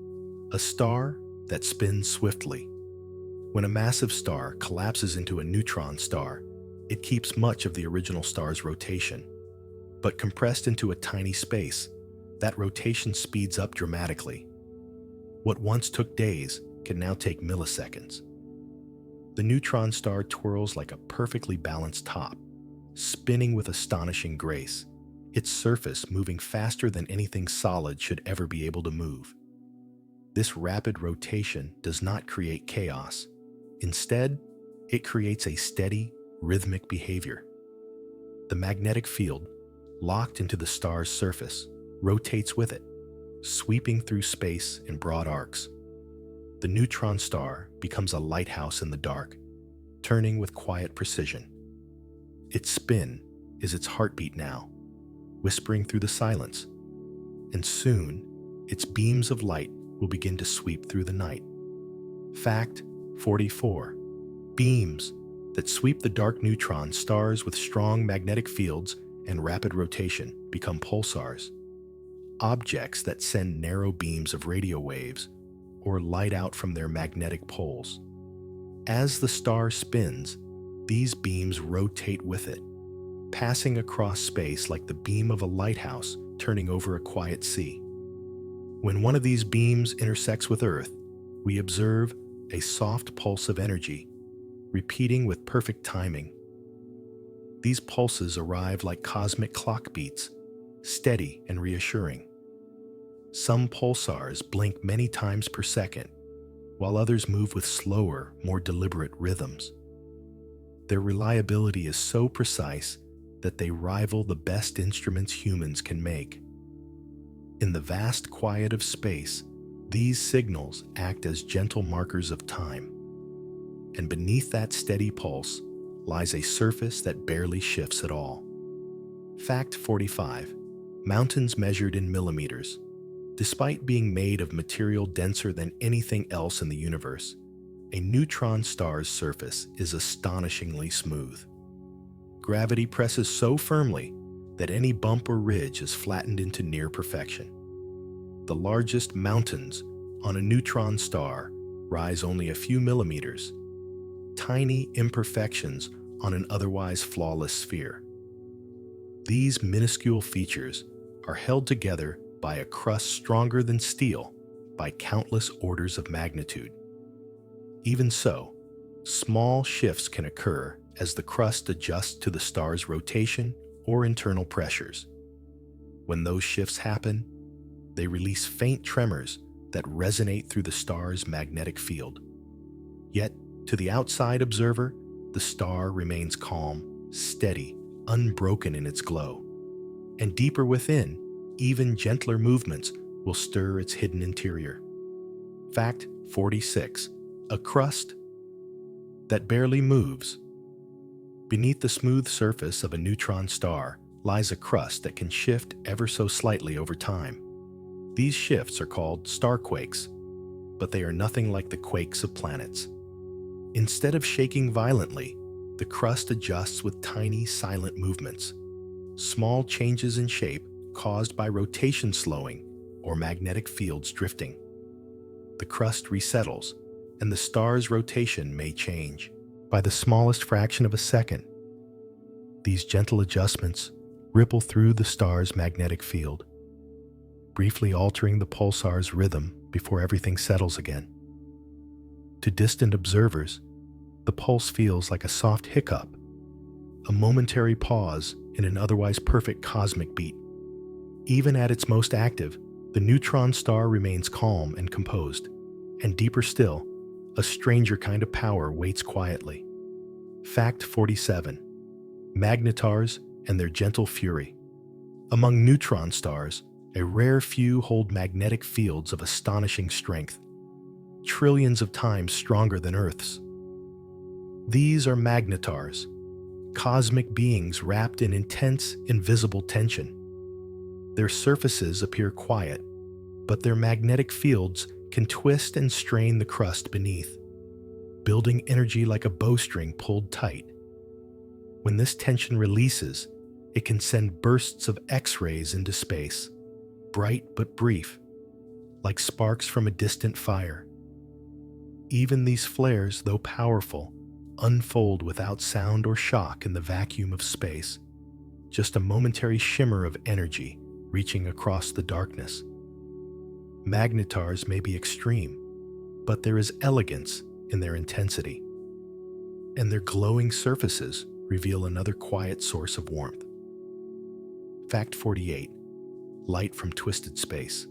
A star that spins swiftly. When a massive star collapses into a neutron star, it keeps much of the original star's rotation. But compressed into a tiny space, that rotation speeds up dramatically. What once took days can now take milliseconds. The neutron star twirls like a perfectly balanced top, spinning with astonishing grace, its surface moving faster than anything solid should ever be able to move. This rapid rotation does not create chaos. Instead, it creates a steady, rhythmic behavior. The magnetic field, locked into the star's surface, rotates with it, sweeping through space in broad arcs. The neutron star becomes a lighthouse in the dark, turning with quiet precision. Its spin is its heartbeat now, whispering through the silence, and soon its beams of light will begin to sweep through the night. Fact 44. Beams that sweep the dark neutron stars with strong magnetic fields and rapid rotation become pulsars, objects that send narrow beams of radio waves or light out from their magnetic poles. As the star spins, these beams rotate with it, passing across space like the beam of a lighthouse turning over a quiet sea. When one of these beams intersects with Earth, we observe a soft pulse of energy, repeating with perfect timing. These pulses arrive like cosmic clock beats, steady and reassuring. Some pulsars blink many times per second, while others move with slower, more deliberate rhythms. Their reliability is so precise that they rival the best instruments humans can make. In the vast quiet of space, these signals act as gentle markers of time. And beneath that steady pulse lies a surface that barely shifts at all. Fact 45. Mountains measured in millimeters. Despite being made of material denser than anything else in the universe, a neutron star's surface is astonishingly smooth. Gravity presses so firmly that any bump or ridge is flattened into near perfection. The largest mountains on a neutron star rise only a few millimeters, tiny imperfections on an otherwise flawless sphere. These minuscule features are held together by a crust stronger than steel by countless orders of magnitude. Even so, Small shifts can occur as the crust adjusts to the star's rotation or internal pressures. When those shifts happen, they release faint tremors that resonate through the star's magnetic field. Yet, to the outside observer, the star remains calm, steady, unbroken in its glow. And deeper within, even gentler movements will stir its hidden interior. Fact 46. A crust that barely moves. Beneath the smooth surface of a neutron star lies a crust that can shift ever so slightly over time. These shifts are called starquakes, but they are nothing like the quakes of planets. Instead of shaking violently, the crust adjusts with tiny, silent movements. Small changes in shape caused by rotation slowing or magnetic fields drifting. The crust resettles, and the star's rotation may change by the smallest fraction of a second. These gentle adjustments ripple through the star's magnetic field, briefly altering the pulsar's rhythm before everything settles again. To distant observers, the pulse feels like a soft hiccup, a momentary pause in an otherwise perfect cosmic beat. Even at its most active, the neutron star remains calm and composed, and deeper still, a stranger kind of power waits quietly. Fact 47. Magnetars and their gentle fury. Among neutron stars, a rare few hold magnetic fields of astonishing strength, trillions of times stronger than Earth's. These are magnetars, cosmic beings wrapped in intense, invisible tension. Their surfaces appear quiet, but their magnetic fields can twist and strain the crust beneath, building energy like a bowstring pulled tight. When this tension releases, it can send bursts of X-rays into space, bright but brief, like sparks from a distant fire. Even these flares, though powerful, unfold without sound or shock in the vacuum of space, just a momentary shimmer of energy reaching across the darkness. Magnetars may be extreme, but there is elegance in their intensity, and their glowing surfaces reveal another quiet source of warmth. Fact 48. Light from twisted space.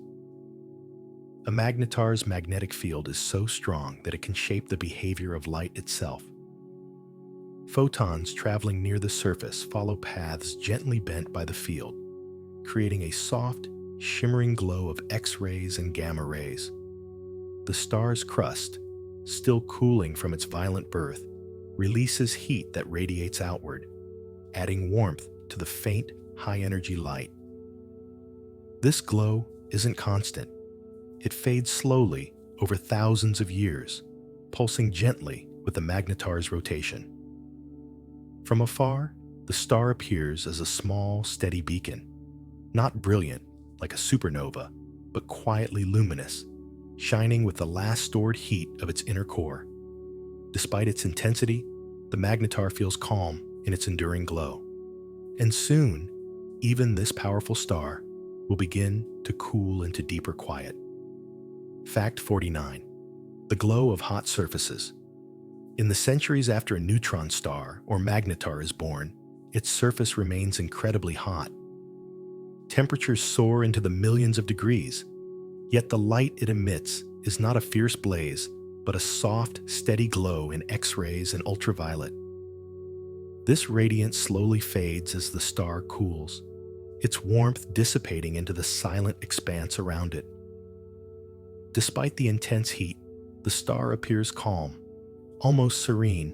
A magnetar's magnetic field is so strong that it can shape the behavior of light itself. Photons traveling near the surface follow paths gently bent by the field, creating a soft, shimmering glow of X-rays and gamma rays. The star's crust, still cooling from its violent birth, releases heat that radiates outward, adding warmth to the faint, high-energy light. This glow isn't constant. It fades slowly over thousands of years, pulsing gently with the magnetar's rotation. From afar, the star appears as a small, steady beacon, not brilliant like a supernova, but quietly luminous, shining with the last stored heat of its inner core. Despite its intensity, the magnetar feels calm in its enduring glow. And soon, even this powerful star will begin to cool into deeper quiet. Fact 49. The glow of hot surfaces. In the centuries after a neutron star or magnetar is born, its surface remains incredibly hot. Temperatures soar into the millions of degrees, yet the light it emits is not a fierce blaze, but a soft, steady glow in X-rays and ultraviolet. This radiance slowly fades as the star cools, its warmth dissipating into the silent expanse around it. Despite the intense heat, the star appears calm, almost serene,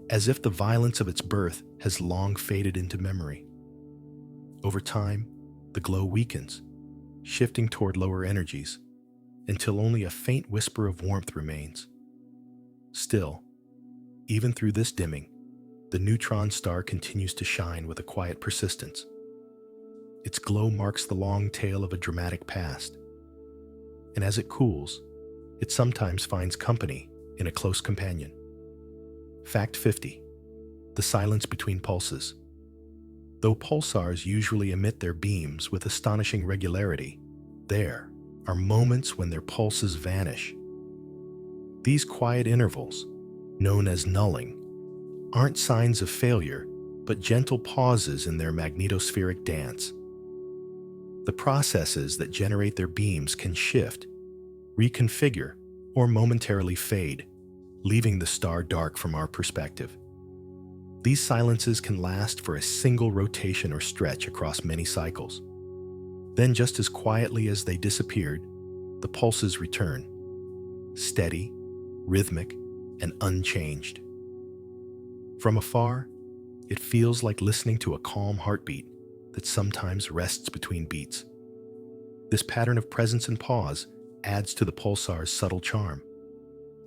as if the violence of its birth has long faded into memory. Over time, the glow weakens, shifting toward lower energies, until only a faint whisper of warmth remains. Still, even through this dimming, the neutron star continues to shine with a quiet persistence. Its glow marks the long tail of a dramatic past, and as it cools, it sometimes finds company in a close companion. Fact 50. The silence between pulses. Though pulsars usually emit their beams with astonishing regularity, there are moments when their pulses vanish. These quiet intervals, known as nulling, aren't signs of failure, but gentle pauses in their magnetospheric dance. The processes that generate their beams can shift, reconfigure, or momentarily fade, leaving the star dark from our perspective. These silences can last for a single rotation or stretch across many cycles. Then, just as quietly as they disappeared, the pulses return, steady, rhythmic, and unchanged. From afar, it feels like listening to a calm heartbeat that sometimes rests between beats. This pattern of presence and pause adds to the pulsar's subtle charm,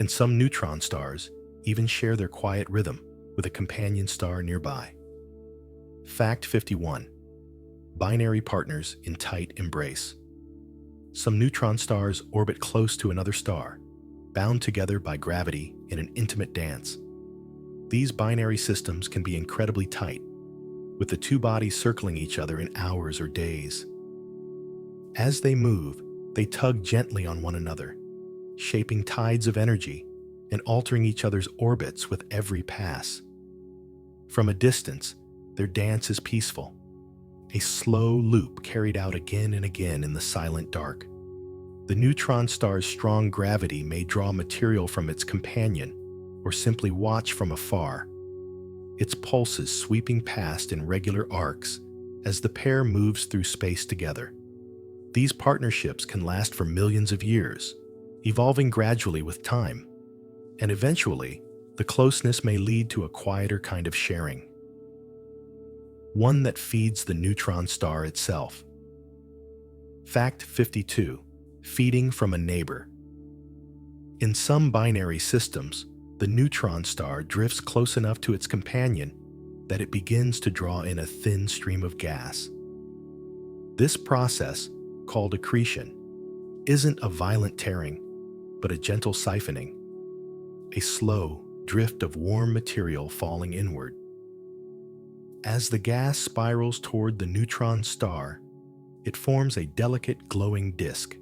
and some neutron stars even share their quiet rhythm with a companion star nearby. Fact 51. Binary partners in tight embrace. Some neutron stars orbit close to another star, bound together by gravity in an intimate dance. These binary systems can be incredibly tight, with the two bodies circling each other in hours or days. As they move, they tug gently on one another, shaping tides of energy and altering each other's orbits with every pass. From a distance, their dance is peaceful, a slow loop carried out again and again in the silent dark. The neutron star's strong gravity may draw material from its companion or simply watch from afar, its pulses sweeping past in regular arcs as the pair moves through space together. These partnerships can last for millions of years, evolving gradually with time, and eventually, the closeness may lead to a quieter kind of sharing, one that feeds the neutron star itself. Fact 52. Feeding from a neighbor. In some binary systems, the neutron star drifts close enough to its companion that it begins to draw in a thin stream of gas. This process, called accretion, isn't a violent tearing, but a gentle siphoning, a slow drift of warm material falling inward. As the gas spirals toward the neutron star, it forms a delicate glowing disk,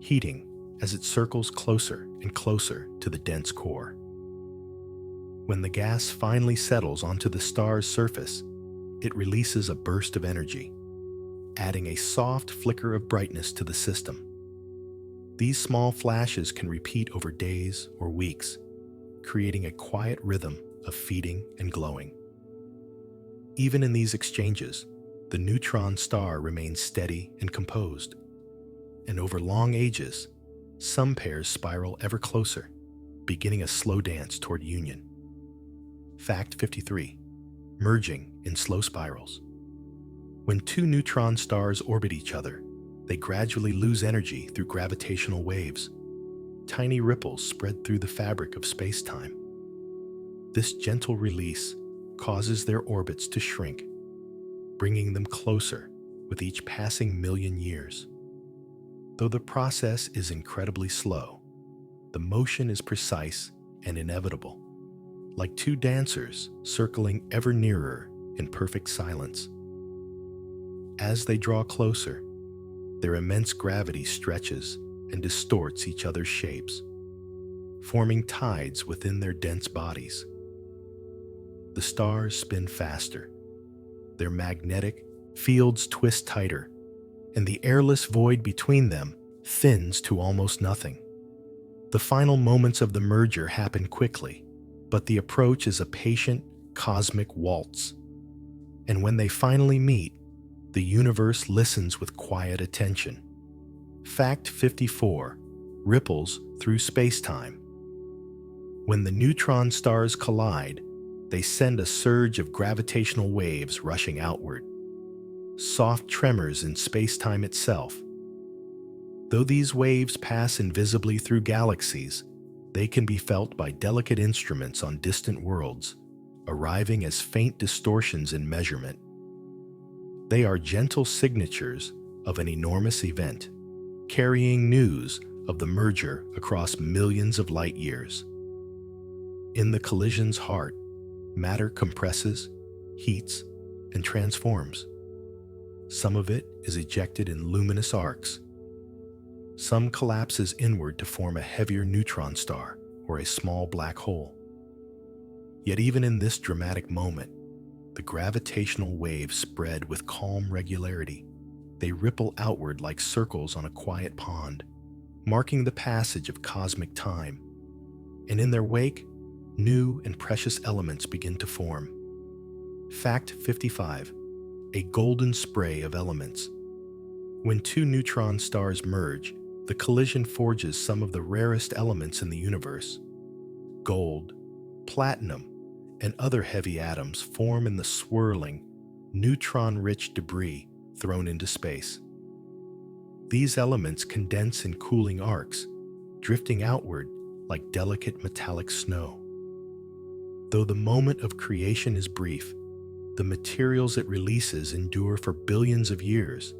heating as it circles closer and closer to the dense core. When the gas finally settles onto the star's surface, it releases a burst of energy, adding a soft flicker of brightness to the system. These small flashes can repeat over days or weeks, creating a quiet rhythm of feeding and glowing. Even in these exchanges, the neutron star remains steady and composed, and over long ages, some pairs spiral ever closer, beginning a slow dance toward union. Fact 53. Merging in slow spirals. When two neutron stars orbit each other, they gradually lose energy through gravitational waves. Tiny ripples spread through the fabric of space-time. This gentle release causes their orbits to shrink, bringing them closer with each passing million years. Though the process is incredibly slow, the motion is precise and inevitable, like two dancers circling ever nearer in perfect silence. As they draw closer, their immense gravity stretches and distorts each other's shapes, forming tides within their dense bodies. The stars spin faster, their magnetic fields twist tighter, and the airless void between them thins to almost nothing. The final moments of the merger happen quickly, but the approach is a patient, cosmic waltz. And when they finally meet, the universe listens with quiet attention. Fact 54. Ripples through space-time. When the neutron stars collide, they send a surge of gravitational waves rushing outward, soft tremors in space-time itself. Though these waves pass invisibly through galaxies, they can be felt by delicate instruments on distant worlds, arriving as faint distortions in measurement. They are gentle signatures of an enormous event, carrying news of the merger across millions of light years. In the collision's heart, matter compresses, heats, and transforms. Some of it is ejected in luminous arcs. Some collapses inward to form a heavier neutron star or a small black hole. Yet even in this dramatic moment, the gravitational waves spread with calm regularity. They ripple outward like circles on a quiet pond, marking the passage of cosmic time. And in their wake, new and precious elements begin to form. Fact 55. A golden spray of elements. When two neutron stars merge, the collision forges some of the rarest elements in the universe. Gold, platinum, and other heavy atoms form in the swirling, neutron-rich debris thrown into space. These elements condense in cooling arcs, drifting outward like delicate metallic snow. Though the moment of creation is brief, the materials it releases endure for billions of years,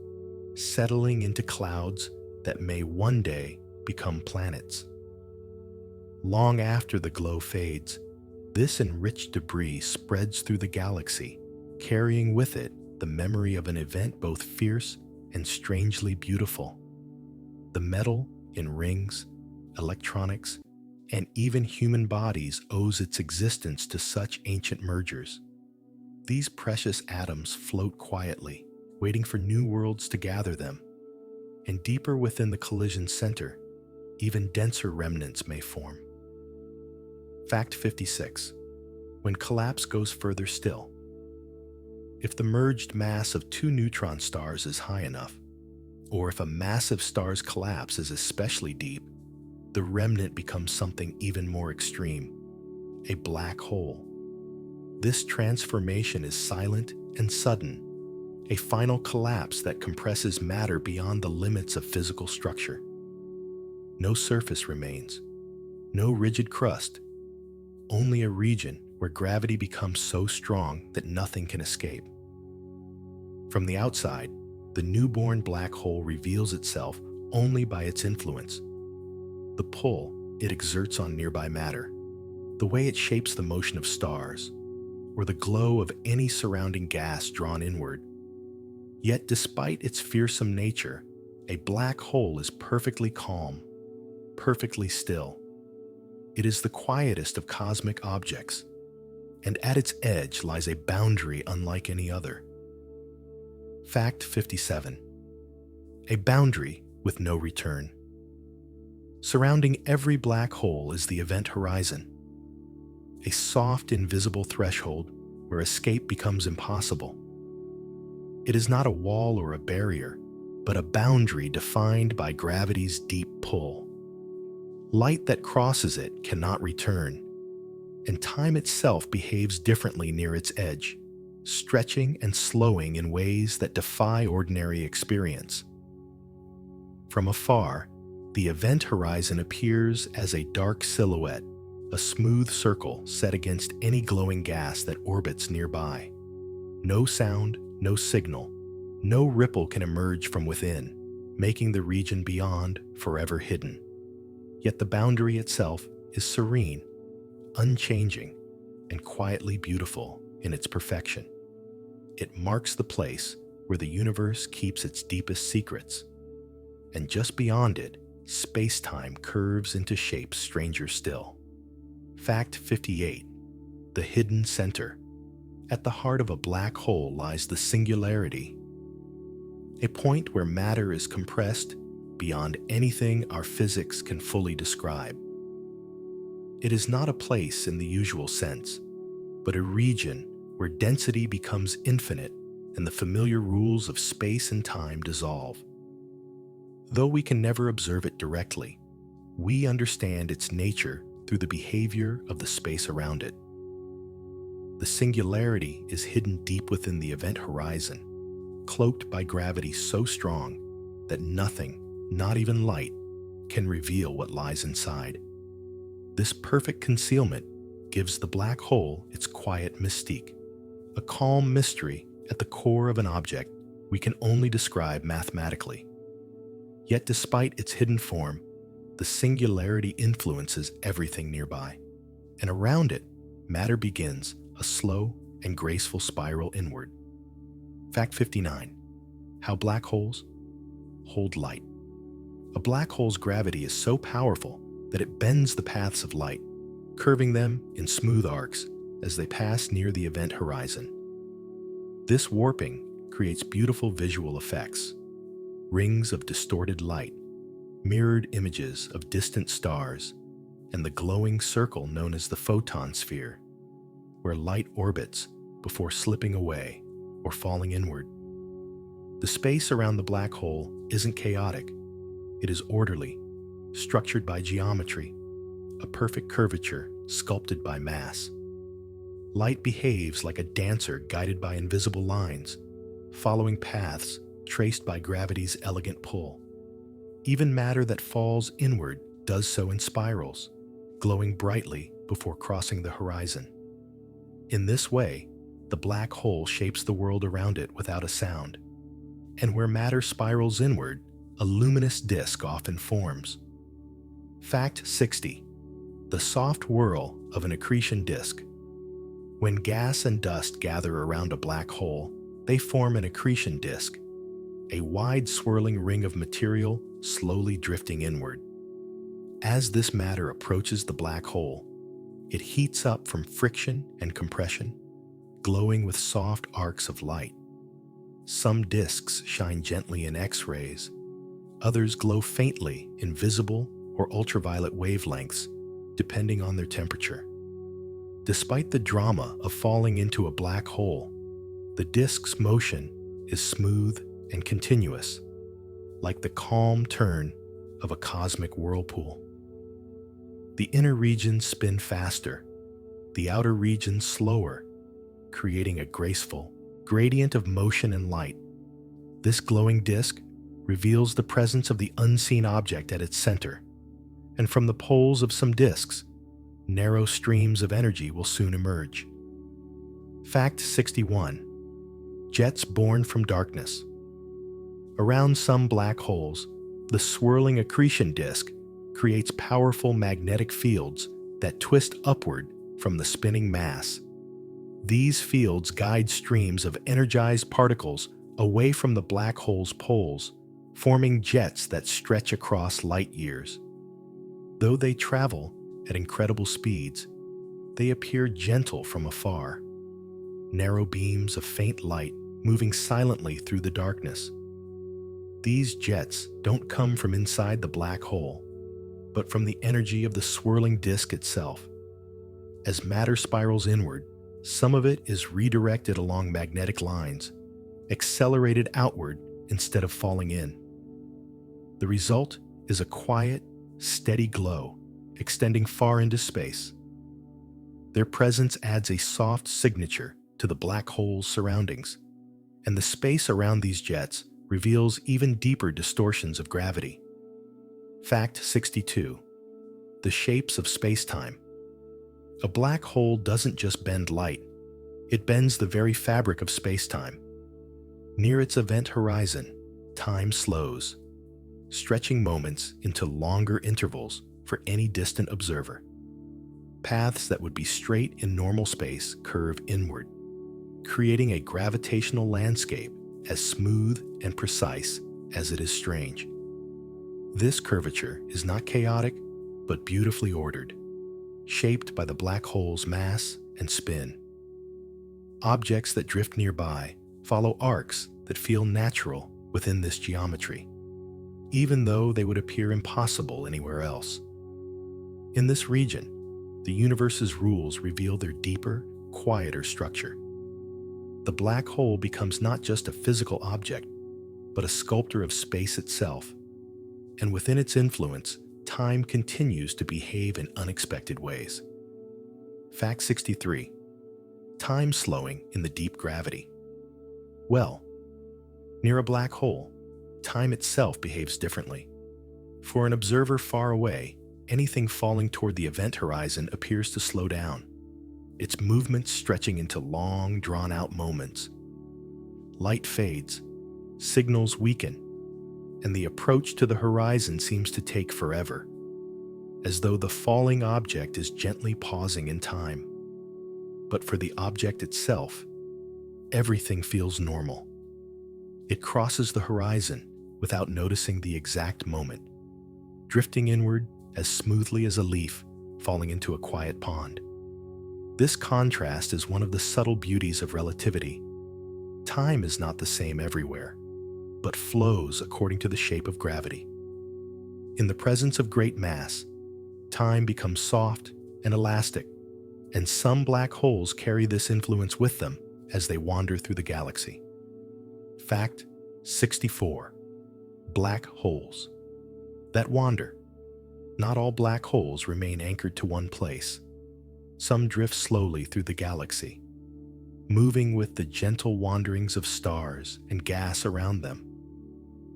settling into clouds that may one day become planets. Long after the glow fades, this enriched debris spreads through the galaxy, carrying with it the memory of an event both fierce and strangely beautiful. The metal in rings, electronics, and even human bodies owes its existence to such ancient mergers. These precious atoms float quietly, waiting for new worlds to gather them. And deeper within the collision center, even denser remnants may form. Fact 56. When collapse goes further still. If the merged mass of two neutron stars is high enough, or if a massive star's collapse is especially deep, the remnant becomes something even more extreme, a black hole. This transformation is silent and sudden, a final collapse that compresses matter beyond the limits of physical structure. No surface remains, no rigid crust, only a region where gravity becomes so strong that nothing can escape. From the outside, the newborn black hole reveals itself only by its influence, the pull it exerts on nearby matter, the way it shapes the motion of stars, or the glow of any surrounding gas drawn inward. Yet despite its fearsome nature, a black hole is perfectly calm, perfectly still. It is the quietest of cosmic objects, and at its edge lies a boundary unlike any other. Fact 57. A boundary with no return. Surrounding every black hole is the event horizon, a soft, invisible threshold where escape becomes impossible. It is not a wall or a barrier, but a boundary defined by gravity's deep pull. Light that crosses it cannot return, and time itself behaves differently near its edge, stretching and slowing in ways that defy ordinary experience. From afar, the event horizon appears as a dark silhouette, a smooth circle set against any glowing gas that orbits nearby. No sound, no signal, no ripple can emerge from within, making the region beyond forever hidden. Yet the boundary itself is serene, unchanging, and quietly beautiful in its perfection. It marks the place where the universe keeps its deepest secrets. And just beyond it, space-time curves into shapes stranger still. Fact 58. The hidden center. At the heart of a black hole lies the singularity, a point where matter is compressed beyond anything our physics can fully describe. It is not a place in the usual sense, but a region where density becomes infinite and the familiar rules of space and time dissolve. Though we can never observe it directly, we understand its nature through the behavior of the space around it. The singularity is hidden deep within the event horizon, cloaked by gravity so strong that nothing, not even light, can reveal what lies inside. This perfect concealment gives the black hole its quiet mystique, a calm mystery at the core of an object we can only describe mathematically. Yet despite its hidden form, the singularity influences everything nearby, and around it, matter begins a slow and graceful spiral inward. Fact 59. How black holes hold light. A black hole's gravity is so powerful that it bends the paths of light, curving them in smooth arcs as they pass near the event horizon. This warping creates beautiful visual effects, rings of distorted light, mirrored images of distant stars, and the glowing circle known as the photon sphere, where light orbits before slipping away or falling inward. The space around the black hole isn't chaotic. It is orderly, structured by geometry, a perfect curvature sculpted by mass. Light behaves like a dancer guided by invisible lines, following paths traced by gravity's elegant pull. Even matter that falls inward does so in spirals, glowing brightly before crossing the horizon. In this way, the black hole shapes the world around it without a sound. And where matter spirals inward, a luminous disk often forms. Fact 60. The soft whirl of an accretion disk. When gas and dust gather around a black hole, they form an accretion disk, a wide swirling ring of material slowly drifting inward. As this matter approaches the black hole, it heats up from friction and compression, glowing with soft arcs of light. Some disks shine gently in X-rays, others glow faintly in visible or ultraviolet wavelengths, depending on their temperature. Despite the drama of falling into a black hole, the disk's motion is smooth and continuous, like the calm turn of a cosmic whirlpool. The inner regions spin faster, the outer regions slower, creating a graceful gradient of motion and light. This glowing disk reveals the presence of the unseen object at its center, and from the poles of some disks, narrow streams of energy will soon emerge. Fact 61. Jets born from darkness. Around some black holes, the swirling accretion disk creates powerful magnetic fields that twist upward from the spinning mass. These fields guide streams of energized particles away from the black hole's poles, forming jets that stretch across light years. Though they travel at incredible speeds, they appear gentle from afar, narrow beams of faint light moving silently through the darkness. These jets don't come from inside the black hole, but from the energy of the swirling disk itself. As matter spirals inward, some of it is redirected along magnetic lines, accelerated outward instead of falling in. The result is a quiet, steady glow extending far into space. Their presence adds a soft signature to the black hole's surroundings, and the space around these jets reveals even deeper distortions of gravity. Fact 62. The shapes of space-time. A black hole doesn't just bend light, it bends the very fabric of space-time. Near its event horizon, time slows, stretching moments into longer intervals for any distant observer. Paths that would be straight in normal space curve inward, creating a gravitational landscape as smooth and precise as it is strange. This curvature is not chaotic, but beautifully ordered, shaped by the black hole's mass and spin. Objects that drift nearby follow arcs that feel natural within this geometry, even though they would appear impossible anywhere else. In this region, the universe's rules reveal their deeper, quieter structure. The black hole becomes not just a physical object, but a sculptor of space itself, and within its influence, time continues to behave in unexpected ways. Fact 63. Time slowing in the deep gravity. Well, near a black hole, time itself behaves differently. For an observer far away, anything falling toward the event horizon appears to slow down, its movements stretching into long, drawn-out moments. Light fades, signals weaken, and the approach to the horizon seems to take forever, as though the falling object is gently pausing in time. But for the object itself, everything feels normal. It crosses the horizon without noticing the exact moment, drifting inward as smoothly as a leaf falling into a quiet pond. This contrast is one of the subtle beauties of relativity. Time is not the same everywhere, but flows according to the shape of gravity. In the presence of great mass, time becomes soft and elastic, and some black holes carry this influence with them as they wander through the galaxy. Fact 64. Black holes that wander. Not all black holes remain anchored to one place. Some drift slowly through the galaxy, moving with the gentle wanderings of stars and gas around them.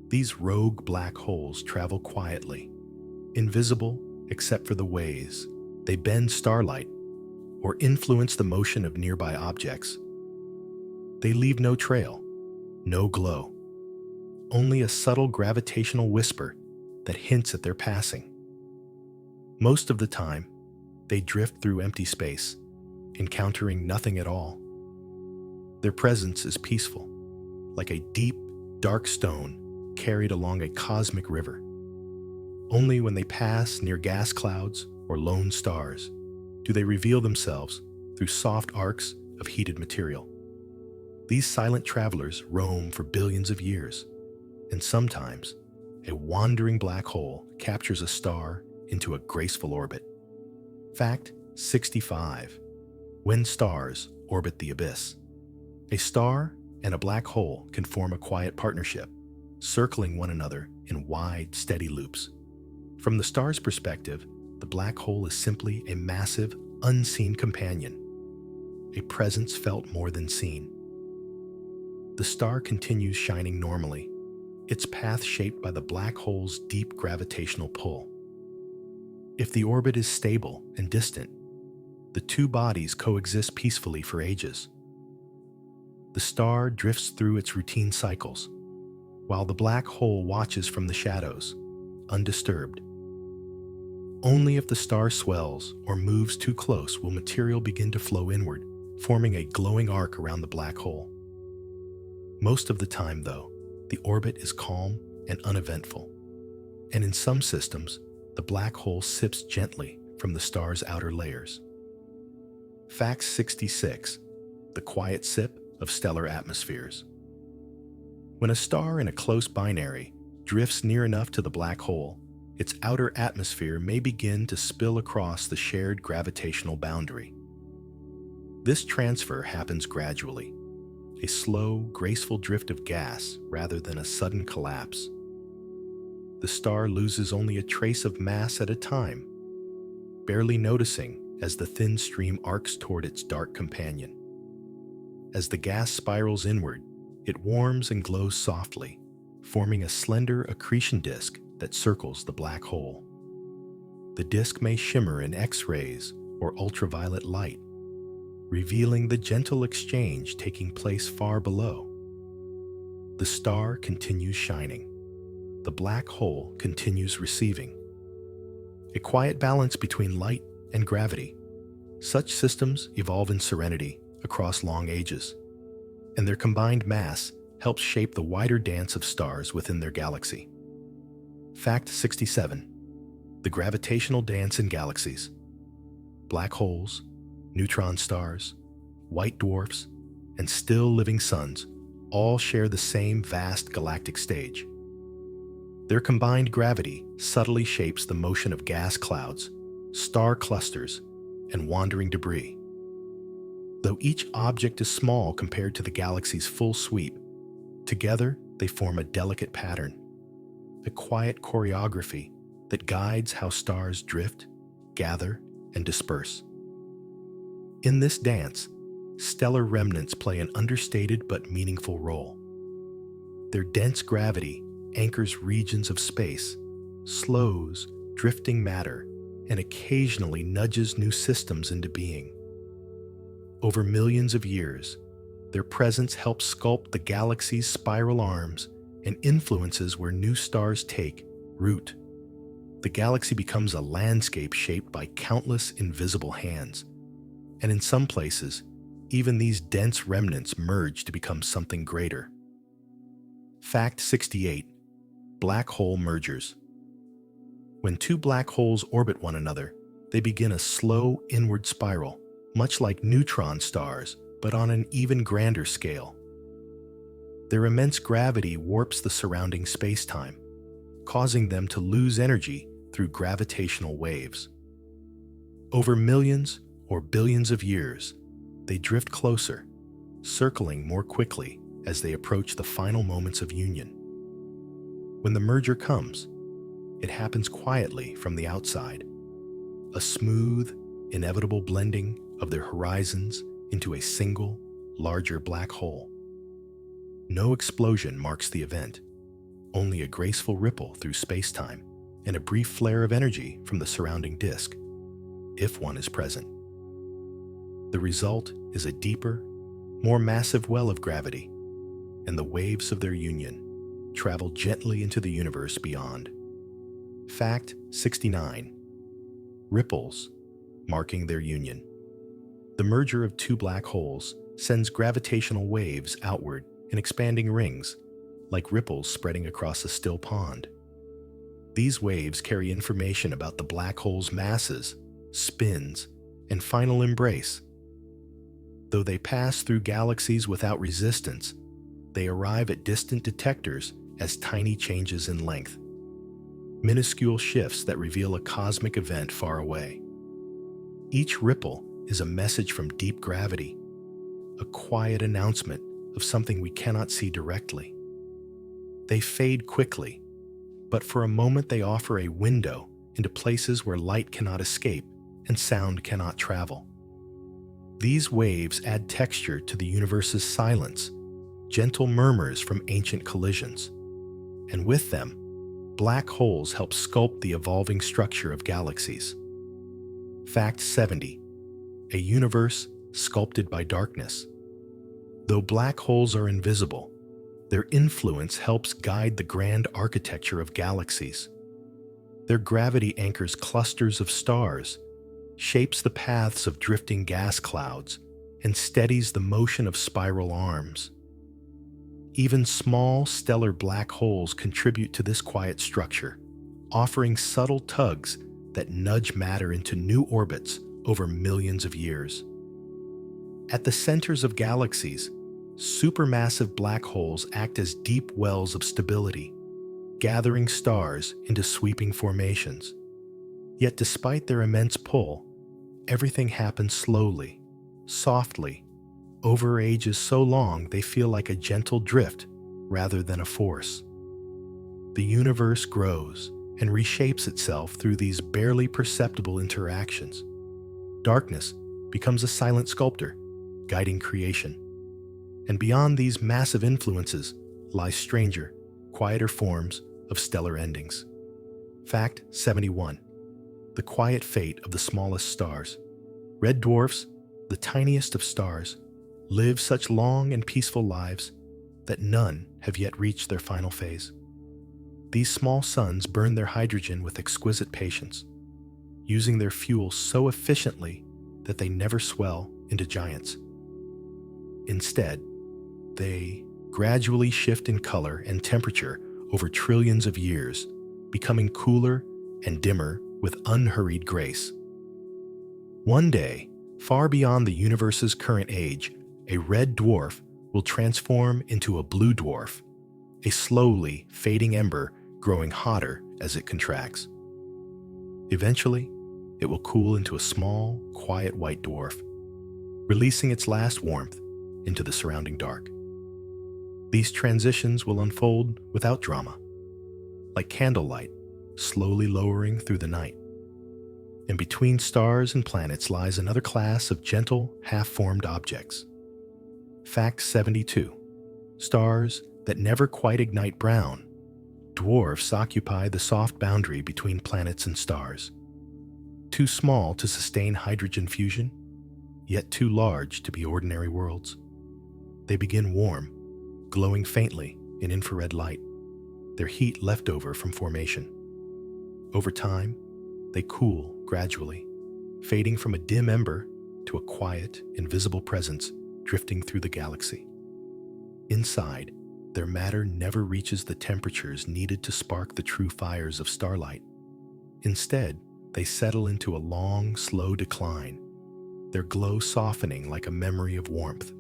These rogue black holes travel quietly, invisible except for the ways they bend starlight or influence the motion of nearby objects. They leave no trail, no glow, only a subtle gravitational whisper that hints at their passing. Most of the time, they drift through empty space, encountering nothing at all. Their presence is peaceful, like a deep, dark stone carried along a cosmic river. Only when they pass near gas clouds or lone stars do they reveal themselves through soft arcs of heated material. These silent travelers roam for billions of years, and sometimes a wandering black hole captures a star into a graceful orbit. Fact 65. When stars orbit the abyss. A star and a black hole can form a quiet partnership, circling one another in wide, steady loops. From the star's perspective, the black hole is simply a massive, unseen companion, a presence felt more than seen. The star continues shining normally, its path shaped by the black hole's deep gravitational pull. If the orbit is stable and distant, the two bodies coexist peacefully for ages. The star drifts through its routine cycles, while the black hole watches from the shadows, undisturbed. Only if the star swells or moves too close will material begin to flow inward, forming a glowing arc around the black hole. Most of the time, though, the orbit is calm and uneventful, and in some systems, the black hole sips gently from the star's outer layers. Fact 66. The quiet sip of stellar atmospheres. When a star in a close binary drifts near enough to the black hole, its outer atmosphere may begin to spill across the shared gravitational boundary. This transfer happens gradually, a slow, graceful drift of gas rather than a sudden collapse. The star loses only a trace of mass at a time, barely noticing as the thin stream arcs toward its dark companion. As the gas spirals inward, it warms and glows softly, forming a slender accretion disk that circles the black hole. The disk may shimmer in X-rays or ultraviolet light, revealing the gentle exchange taking place far below. The star continues shining. The black hole continues receiving. A quiet balance between light and gravity. Such systems evolve in serenity across long ages, and their combined mass helps shape the wider dance of stars within their galaxy. Fact 67. The gravitational dance in galaxies. Black holes, neutron stars, white dwarfs, and still living suns all share the same vast galactic stage. Their combined gravity subtly shapes the motion of gas clouds, star clusters, and wandering debris. Though each object is small compared to the galaxy's full sweep, together they form a delicate pattern, a quiet choreography that guides how stars drift, gather, and disperse. In this dance, stellar remnants play an understated but meaningful role. Their dense gravity anchors regions of space, slows drifting matter, and occasionally nudges new systems into being. Over millions of years, their presence helps sculpt the galaxy's spiral arms and influences where new stars take root. The galaxy becomes a landscape shaped by countless invisible hands, and in some places, even these dense remnants merge to become something greater. Fact 68. Black hole mergers. When two black holes orbit one another, they begin a slow inward spiral, much like neutron stars, but on an even grander scale. Their immense gravity warps the surrounding space-time, causing them to lose energy through gravitational waves. Over millions or billions of years, they drift closer, circling more quickly as they approach the final moments of union. When the merger comes, it happens quietly from the outside, a smooth, inevitable blending of their horizons into a single, larger black hole. No explosion marks the event, only a graceful ripple through space-time and a brief flare of energy from the surrounding disk, if one is present. The result is a deeper, more massive well of gravity, and the waves of their union travel gently into the universe beyond. Fact 69. Ripples marking their union. The merger of two black holes sends gravitational waves outward in expanding rings, like ripples spreading across a still pond. These waves carry information about the black hole's masses, spins, and final embrace. Though they pass through galaxies without resistance, they arrive at distant detectors as tiny changes in length, minuscule shifts that reveal a cosmic event far away. Each ripple is a message from deep gravity, a quiet announcement of something we cannot see directly. They fade quickly, but for a moment they offer a window into places where light cannot escape and sound cannot travel. These waves add texture to the universe's silence, gentle murmurs from ancient collisions, and with them, black holes help sculpt the evolving structure of galaxies. Fact 70. A universe sculpted by darkness. Though black holes are invisible, their influence helps guide the grand architecture of galaxies. Their gravity anchors clusters of stars, shapes the paths of drifting gas clouds, and steadies the motion of spiral arms. Even small stellar black holes contribute to this quiet structure, offering subtle tugs that nudge matter into new orbits over millions of years. At the centers of galaxies, supermassive black holes act as deep wells of stability, gathering stars into sweeping formations. Yet despite their immense pull, everything happens slowly, softly, over ages so long they feel like a gentle drift rather than a force. The universe grows and reshapes itself through these barely perceptible interactions. Darkness becomes a silent sculptor, guiding creation. And beyond these massive influences lie stranger, quieter forms of stellar endings. Fact 71. The quiet fate of the smallest stars. Red dwarfs, the tiniest of stars, live such long and peaceful lives that none have yet reached their final phase. These small suns burn their hydrogen with exquisite patience, using their fuel so efficiently that they never swell into giants. Instead, they gradually shift in color and temperature over trillions of years, becoming cooler and dimmer with unhurried grace. One day, far beyond the universe's current age, a red dwarf will transform into a blue dwarf, a slowly fading ember growing hotter as it contracts. Eventually, it will cool into a small, quiet white dwarf, releasing its last warmth into the surrounding dark. These transitions will unfold without drama, like candlelight slowly lowering through the night. And between stars and planets lies another class of gentle, half-formed objects. Fact 72. Stars that never quite ignite brown. Dwarfs occupy the soft boundary between planets and stars. Too small to sustain hydrogen fusion, yet too large to be ordinary worlds. They begin warm, glowing faintly in infrared light, their heat left over from formation. Over time, they cool gradually, fading from a dim ember to a quiet, invisible presence drifting through the galaxy. Inside, their matter never reaches the temperatures needed to spark the true fires of starlight. Instead, they settle into a long, slow decline, their glow softening like a memory of warmth.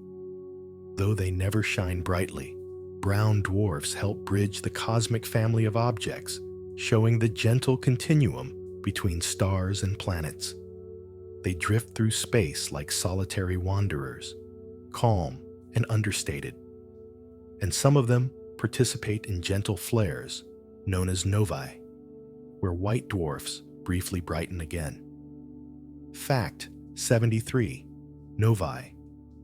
Though they never shine brightly, brown dwarfs help bridge the cosmic family of objects, showing the gentle continuum between stars and planets. They drift through space like solitary wanderers, calm and understated. And some of them participate in gentle flares, known as novae, where white dwarfs briefly brighten again. Fact 73. Novae,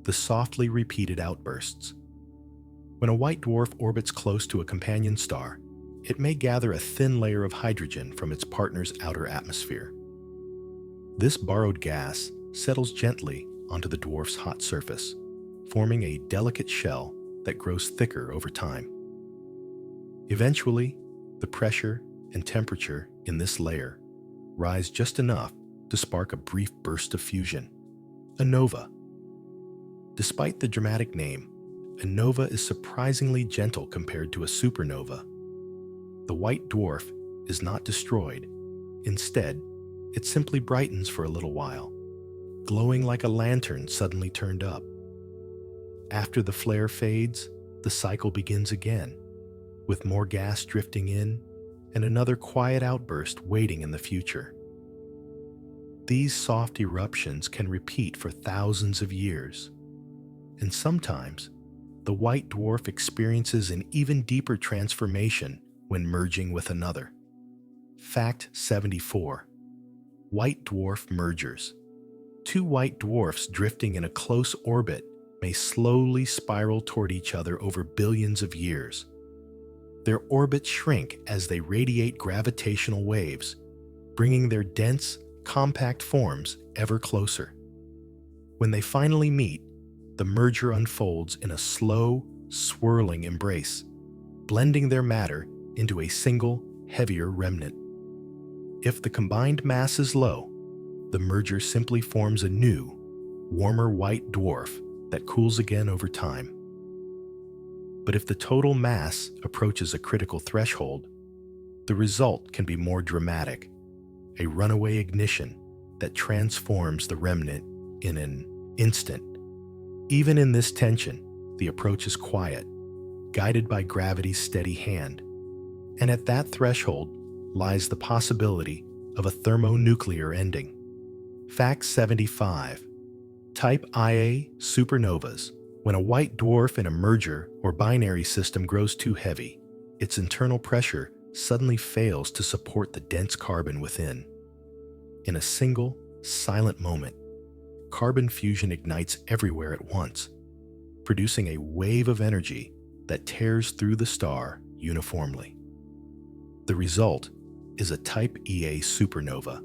the softly repeated outbursts. When a white dwarf orbits close to a companion star, it may gather a thin layer of hydrogen from its partner's outer atmosphere. This borrowed gas settles gently onto the dwarf's hot surface, forming a delicate shell that grows thicker over time. Eventually, the pressure and temperature in this layer rise just enough to spark a brief burst of fusion, a nova. Despite the dramatic name, a nova is surprisingly gentle compared to a supernova. The white dwarf is not destroyed. Instead, it simply brightens for a little while, glowing like a lantern suddenly turned up. After the flare fades, the cycle begins again, with more gas drifting in and another quiet outburst waiting in the future. These soft eruptions can repeat for thousands of years, and sometimes the white dwarf experiences an even deeper transformation when merging with another. Fact 74. White dwarf mergers. Two white dwarfs drifting in a close orbit may slowly spiral toward each other over billions of years. Their orbits shrink as they radiate gravitational waves, bringing their dense, compact forms ever closer. When they finally meet, the merger unfolds in a slow, swirling embrace, blending their matter into a single, heavier remnant. If the combined mass is low, the merger simply forms a new, warmer white dwarf that cools again over time. But if the total mass approaches a critical threshold, the result can be more dramatic, a runaway ignition that transforms the remnant in an instant. Even in this tension, the approach is quiet, guided by gravity's steady hand. And at that threshold lies the possibility of a thermonuclear ending. Fact 75. Type Ia supernovas. When a white dwarf in a merger or binary system grows too heavy, its internal pressure suddenly fails to support the dense carbon within. In a single, silent moment, carbon fusion ignites everywhere at once, producing a wave of energy that tears through the star uniformly. The result is a Type Ia supernova,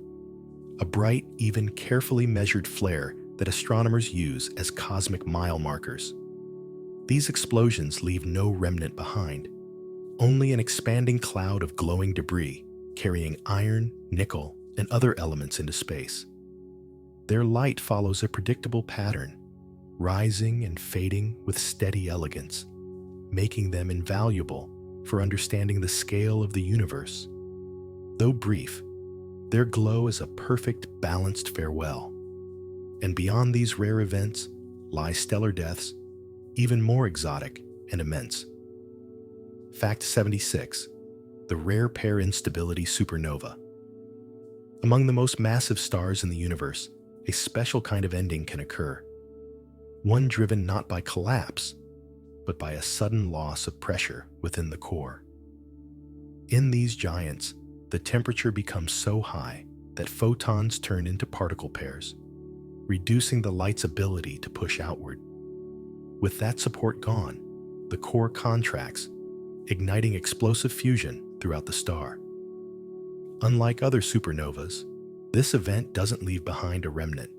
a bright, even carefully measured flare that astronomers use as cosmic mile markers. These explosions leave no remnant behind, only an expanding cloud of glowing debris carrying iron, nickel, and other elements into space. Their light follows a predictable pattern, rising and fading with steady elegance, making them invaluable for understanding the scale of the universe. Though brief, their glow is a perfect, balanced farewell. And beyond these rare events lie stellar deaths, even more exotic and immense. Fact 76. The rare pair instability supernova. Among the most massive stars in the universe, a special kind of ending can occur. One driven not by collapse, but by a sudden loss of pressure within the core. In these giants, the temperature becomes so high that photons turn into particle pairs, reducing the light's ability to push outward. With that support gone, the core contracts, igniting explosive fusion throughout the star. Unlike other supernovas, this event doesn't leave behind a remnant.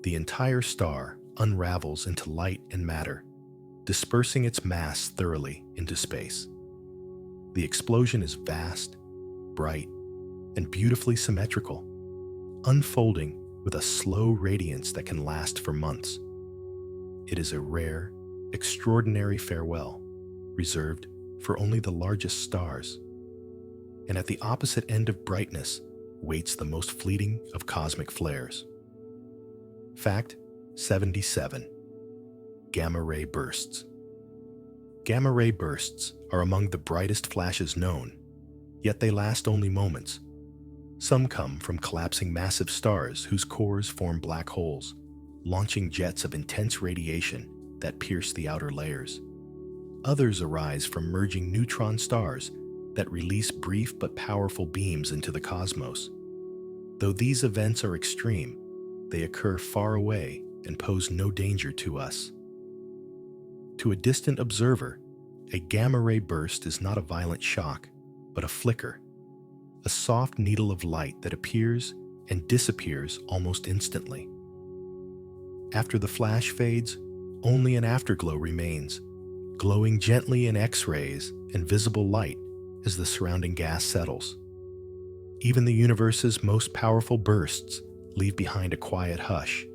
The entire star unravels into light and matter, dispersing its mass thoroughly into space. The explosion is vast, bright, and beautifully symmetrical, unfolding with a slow radiance that can last for months. It is a rare, extraordinary farewell, reserved for only the largest stars. And at the opposite end of brightness waits the most fleeting of cosmic flares. Fact 77. Gamma ray bursts. Gamma ray bursts are among the brightest flashes known, yet they last only moments. Some come from collapsing massive stars whose cores form black holes, launching jets of intense radiation that pierce the outer layers. Others arise from merging neutron stars that release brief but powerful beams into the cosmos. Though these events are extreme, they occur far away and pose no danger to us. To a distant observer, a gamma ray burst is not a violent shock, but a flicker, a soft needle of light that appears and disappears almost instantly. After the flash fades, only an afterglow remains, glowing gently in X-rays and visible light as the surrounding gas settles. Even the universe's most powerful bursts leave behind a quiet hush,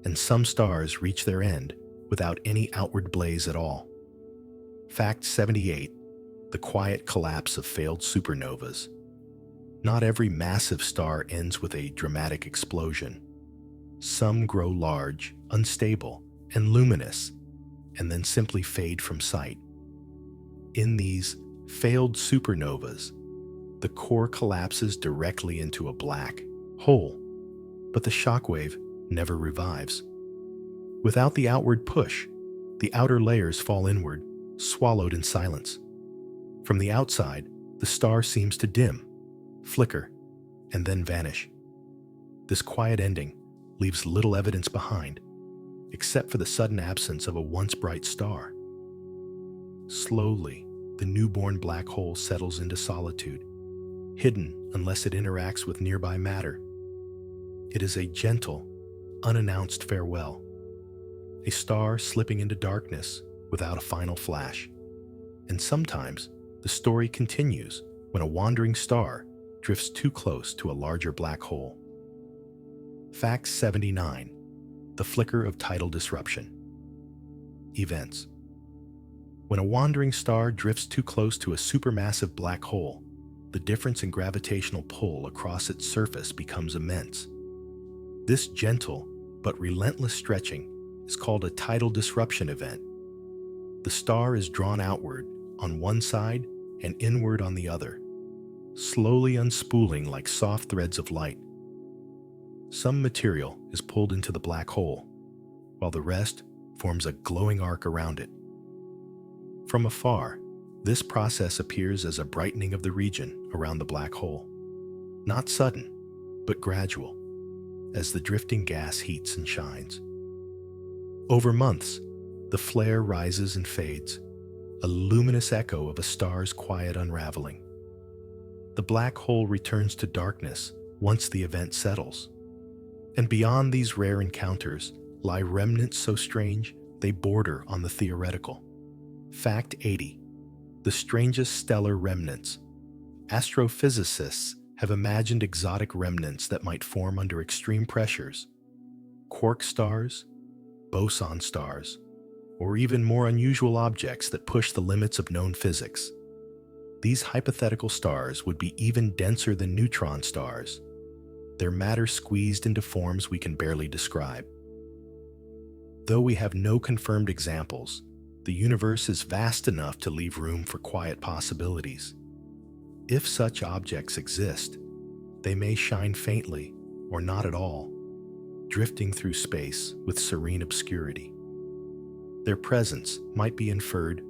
and some stars reach their end without any outward blaze at all. Fact 78. The quiet collapse of failed supernovas. Not every massive star ends with a dramatic explosion. Some grow large, unstable, and luminous, and then simply fade from sight. In these failed supernovas, the core collapses directly into a black hole, but the shockwave never revives. Without the outward push, the outer layers fall inward, swallowed in silence. From the outside, the star seems to dim, flicker, and then vanish. This quiet ending leaves little evidence behind, except for the sudden absence of a once bright star. Slowly, the newborn black hole settles into solitude, hidden unless it interacts with nearby matter. It is a gentle, unannounced farewell, a star slipping into darkness without a final flash. And sometimes, the story continues when a wandering star drifts too close to a larger black hole. Fact 79. The flicker of tidal disruption. Events. When a wandering star drifts too close to a supermassive black hole, the difference in gravitational pull across its surface becomes immense. This gentle but relentless stretching is called a tidal disruption event. The star is drawn outward on one side and inward on the other, slowly unspooling like soft threads of light. Some material is pulled into the black hole, while the rest forms a glowing arc around it. From afar, this process appears as a brightening of the region around the black hole. Not sudden, but gradual, as the drifting gas heats and shines. Over months, the flare rises and fades, a luminous echo of a star's quiet unraveling. The black hole returns to darkness once the event settles. And beyond these rare encounters lie remnants so strange they border on the theoretical. Fact 80. The strangest stellar remnants. Astrophysicists have imagined exotic remnants that might form under extreme pressures. Quark stars, boson stars, or even more unusual objects that push the limits of known physics. These hypothetical stars would be even denser than neutron stars, their matter squeezed into forms we can barely describe. Though we have no confirmed examples, the universe is vast enough to leave room for quiet possibilities. If such objects exist, they may shine faintly or not at all, drifting through space with serene obscurity. Their presence might be inferred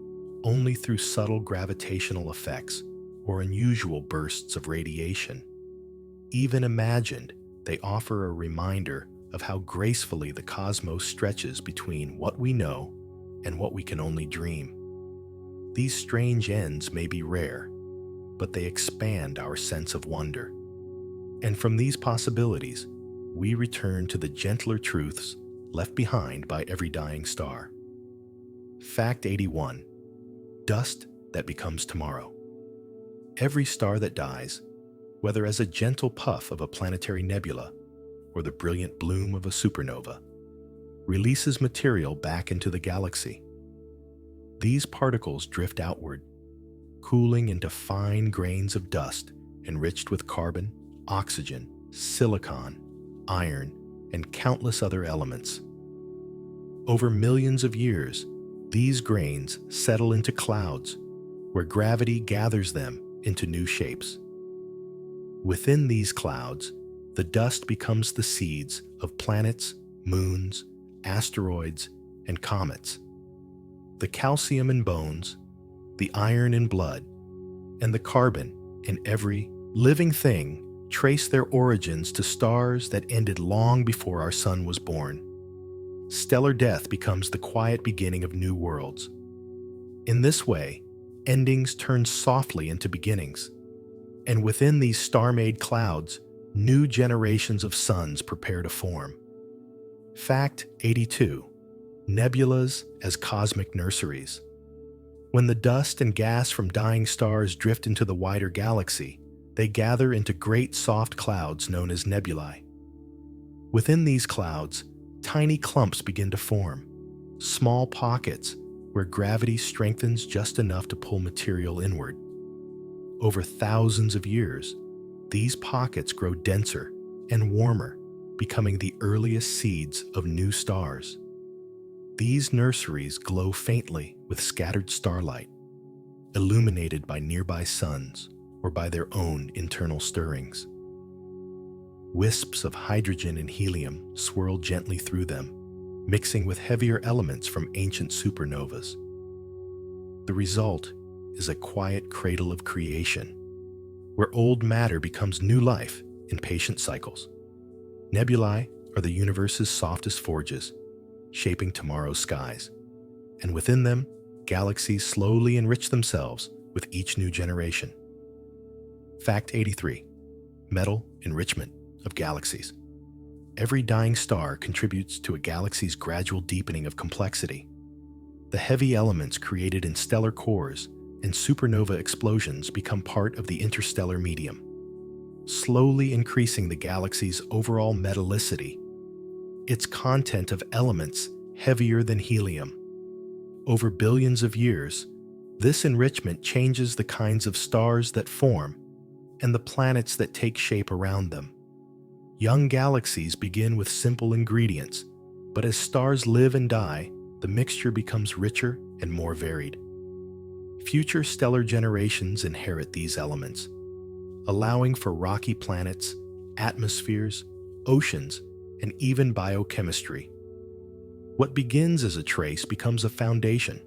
only through subtle gravitational effects or unusual bursts of radiation. Even imagined, they offer a reminder of how gracefully the cosmos stretches between what we know and what we can only dream. These strange ends may be rare, but they expand our sense of wonder. And from these possibilities, we return to the gentler truths left behind by every dying star. Fact 81. Dust that becomes tomorrow. Every star that dies, whether as a gentle puff of a planetary nebula or the brilliant bloom of a supernova, releases material back into the galaxy. These particles drift outward, cooling into fine grains of dust enriched with carbon, oxygen, silicon, iron, and countless other elements. Over millions of years, these grains settle into clouds, where gravity gathers them into new shapes. Within these clouds, the dust becomes the seeds of planets, moons, asteroids, and comets. The calcium in bones, the iron in blood, and the carbon in every living thing trace their origins to stars that ended long before our sun was born. Stellar death becomes the quiet beginning of new worlds. In this way, endings turn softly into beginnings, and within these star-made clouds, new generations of suns prepare to form. Fact 82. Nebulas as cosmic nurseries. When the dust and gas from dying stars drift into the wider galaxy, they gather into great soft clouds known as nebulae. Within these clouds, tiny clumps begin to form, small pockets where gravity strengthens just enough to pull material inward. Over thousands of years, these pockets grow denser and warmer, becoming the earliest seeds of new stars. These nurseries glow faintly with scattered starlight, illuminated by nearby suns or by their own internal stirrings. Wisps of hydrogen and helium swirl gently through them, mixing with heavier elements from ancient supernovas. The result is a quiet cradle of creation, where old matter becomes new life in patient cycles. Nebulae are the universe's softest forges, shaping tomorrow's skies, and within them, galaxies slowly enrich themselves with each new generation. Fact 83. Metal enrichment of galaxies. Every dying star contributes to a galaxy's gradual deepening of complexity. The heavy elements created in stellar cores and supernova explosions become part of the interstellar medium, slowly increasing the galaxy's overall metallicity, its content of elements heavier than helium. Over billions of years, this enrichment changes the kinds of stars that form and the planets that take shape around them. Young galaxies begin with simple ingredients, but as stars live and die, the mixture becomes richer and more varied. Future stellar generations inherit these elements, allowing for rocky planets, atmospheres, oceans, and even biochemistry. What begins as a trace becomes a foundation.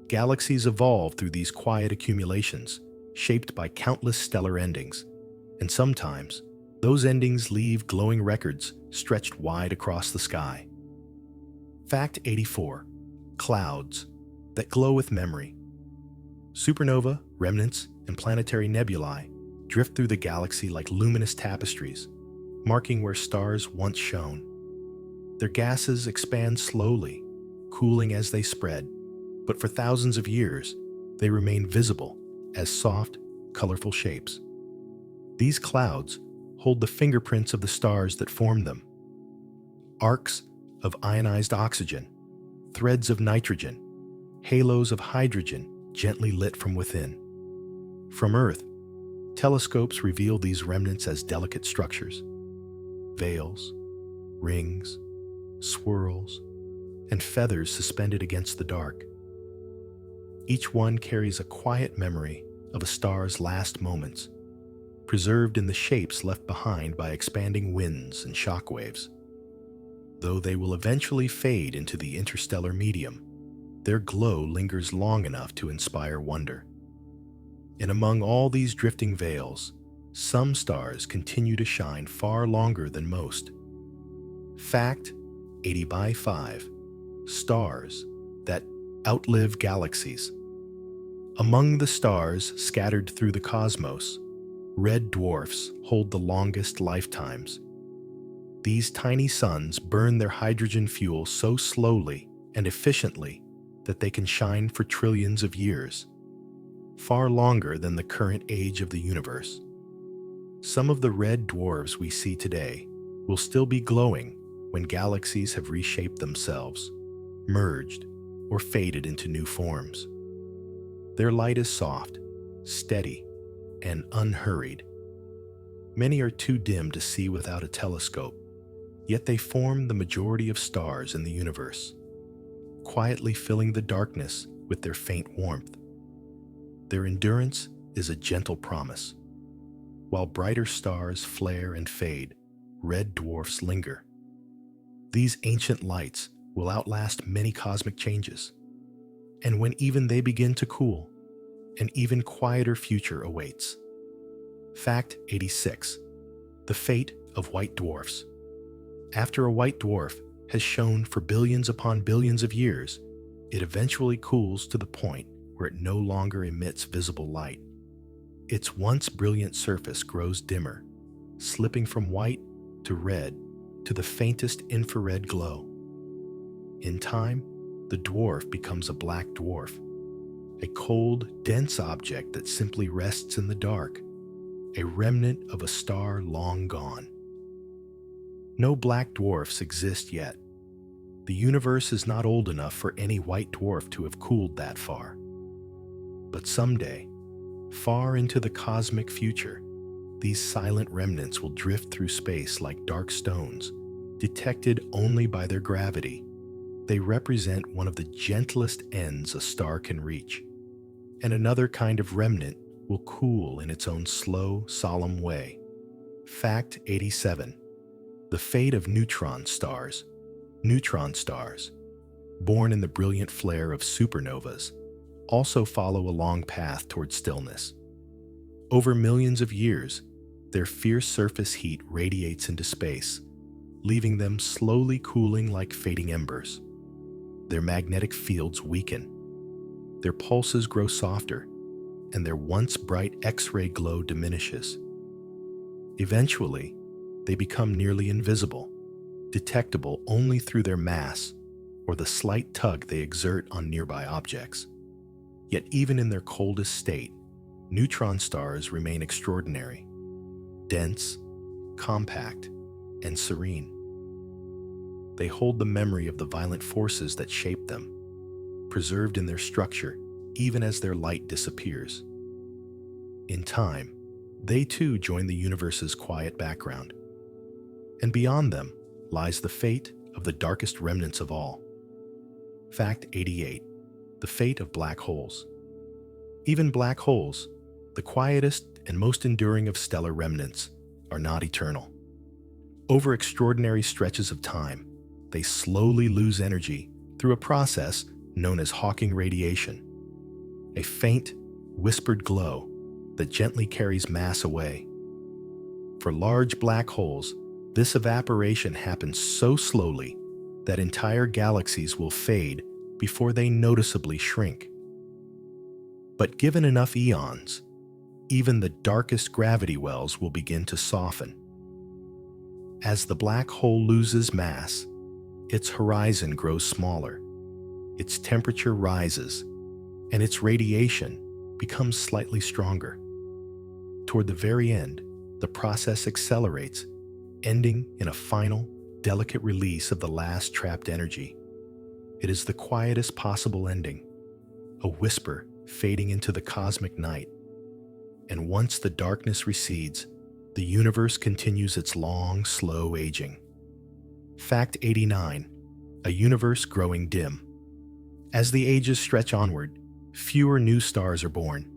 Galaxies evolve through these quiet accumulations, shaped by countless stellar endings, and sometimes those endings leave glowing records stretched wide across the sky. Fact 84. Clouds that glow with memory. Supernova, remnants, and planetary nebulae drift through the galaxy like luminous tapestries, marking where stars once shone. Their gases expand slowly, cooling as they spread, but for thousands of years, they remain visible as soft, colorful shapes. These clouds hold the fingerprints of the stars that formed them. Arcs of ionized oxygen, threads of nitrogen, halos of hydrogen gently lit from within. From Earth, telescopes reveal these remnants as delicate structures, veils, rings, swirls, and feathers suspended against the dark. Each one carries a quiet memory of a star's last moments, preserved in the shapes left behind by expanding winds and shockwaves. Though they will eventually fade into the interstellar medium, their glow lingers long enough to inspire wonder. And among all these drifting veils, some stars continue to shine far longer than most. Fact 80 by 5. Stars that outlive galaxies. Among the stars scattered through the cosmos, red dwarfs hold the longest lifetimes. These tiny suns burn their hydrogen fuel so slowly and efficiently that they can shine for trillions of years, far longer than the current age of the universe. Some of the red dwarfs we see today will still be glowing when galaxies have reshaped themselves, merged, or faded into new forms. Their light is soft, steady, and unhurried. Many are too dim to see without a telescope, Yet they form the majority of stars in the universe, quietly filling the darkness with their faint warmth. Their endurance is a gentle promise. While brighter stars flare and fade, red dwarfs linger. These ancient lights will outlast many cosmic changes. And when even they begin to cool, an even quieter future awaits. Fact 86. The fate of white dwarfs. After a white dwarf has shone for billions upon billions of years, it eventually cools to the point where it no longer emits visible light. Its once brilliant surface grows dimmer, slipping from white to red to the faintest infrared glow. In time, the dwarf becomes a black dwarf, a cold, dense object that simply rests in the dark, a remnant of a star long gone. No black dwarfs exist yet. The universe is not old enough for any white dwarf to have cooled that far. But someday, far into the cosmic future, these silent remnants will drift through space like dark stones, detected only by their gravity. They represent one of the gentlest ends a star can reach, and another kind of remnant will cool in its own slow, solemn way. Fact 87. The fate of neutron stars. Neutron stars, born in the brilliant flare of supernovas, also follow a long path toward stillness. Over millions of years, their fierce surface heat radiates into space, leaving them slowly cooling like fading embers. Their magnetic fields weaken, their pulses grow softer, and their once bright X-ray glow diminishes. Eventually, they become nearly invisible, detectable only through their mass or the slight tug they exert on nearby objects. Yet even in their coldest state, neutron stars remain extraordinary, dense, compact, and serene. They hold the memory of the violent forces that shaped them, preserved in their structure even as their light disappears. In time, they too join the universe's quiet background. And beyond them lies the fate of the darkest remnants of all. Fact 88. The fate of black holes. Even black holes, the quietest and most enduring of stellar remnants, are not eternal. Over extraordinary stretches of time, they slowly lose energy through a process known as Hawking radiation, a faint, whispered glow that gently carries mass away. For large black holes, this evaporation happens so slowly that entire galaxies will fade before they noticeably shrink. But given enough eons, even the darkest gravity wells will begin to soften. As the black hole loses mass, its horizon grows smaller, its temperature rises, and its radiation becomes slightly stronger. Toward the very end, the process accelerates, ending in a final, delicate release of the last trapped energy. It is the quietest possible ending, a whisper fading into the cosmic night. And once the darkness recedes, the universe continues its long, slow aging. Fact 89. A universe growing dim. As the ages stretch onward, fewer new stars are born.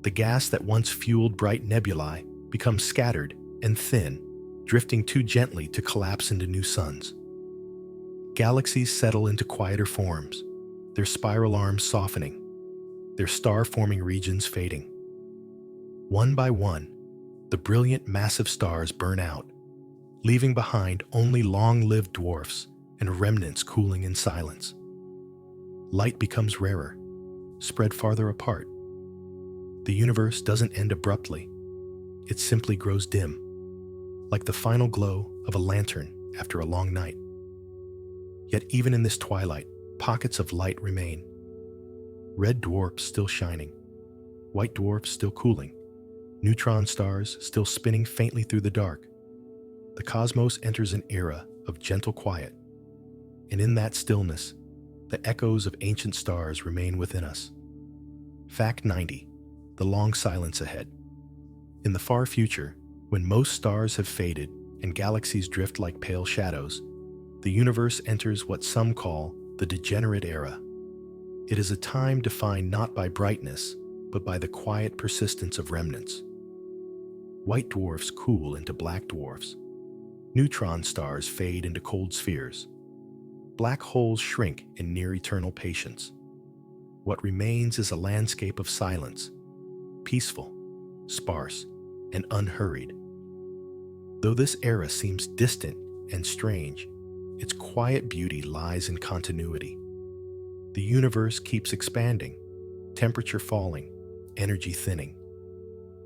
The gas that once fueled bright nebulae becomes scattered and thin, drifting too gently to collapse into new suns. Galaxies settle into quieter forms, their spiral arms softening, their star-forming regions fading. One by one, the brilliant massive stars burn out, leaving behind only long-lived dwarfs and remnants cooling in silence. Light becomes rarer, spread farther apart. The universe doesn't end abruptly. It simply grows dim, like the final glow of a lantern after a long night. Yet even in this twilight, pockets of light remain. Red dwarfs still shining, white dwarfs still cooling, neutron stars still spinning faintly through the dark. The cosmos enters an era of gentle quiet, and in that stillness, the echoes of ancient stars remain within us. Fact 90. The long silence ahead. In the far future, when most stars have faded and galaxies drift like pale shadows, the universe enters what some call the degenerate era. It is a time defined not by brightness, but by the quiet persistence of remnants. White dwarfs cool into black dwarfs. Neutron stars fade into cold spheres. Black holes shrink in near-eternal patience. What remains is a landscape of silence, peaceful, sparse, and unhurried. Though this era seems distant and strange, its quiet beauty lies in continuity. The universe keeps expanding, temperature falling, energy thinning.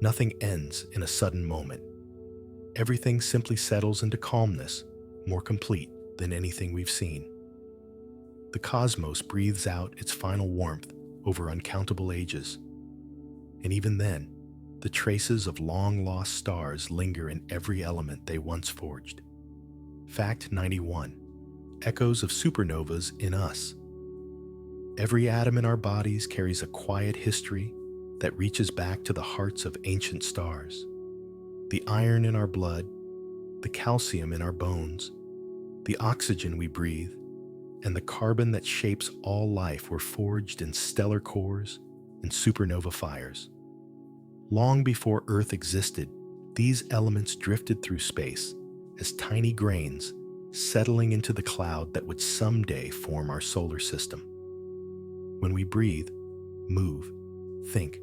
Nothing ends in a sudden moment. Everything simply settles into calmness, more complete than anything we've seen. The cosmos breathes out its final warmth over uncountable ages. And even then, the traces of long-lost stars linger in every element they once forged. Fact 91. Echoes of supernovas in us. Every atom in our bodies carries a quiet history that reaches back to the hearts of ancient stars. The iron in our blood, the calcium in our bones, the oxygen we breathe, and the carbon that shapes all life were forged in stellar cores and supernova fires. Long before Earth existed, these elements drifted through space as tiny grains, settling into the cloud that would someday form our solar system. When we breathe, move, think,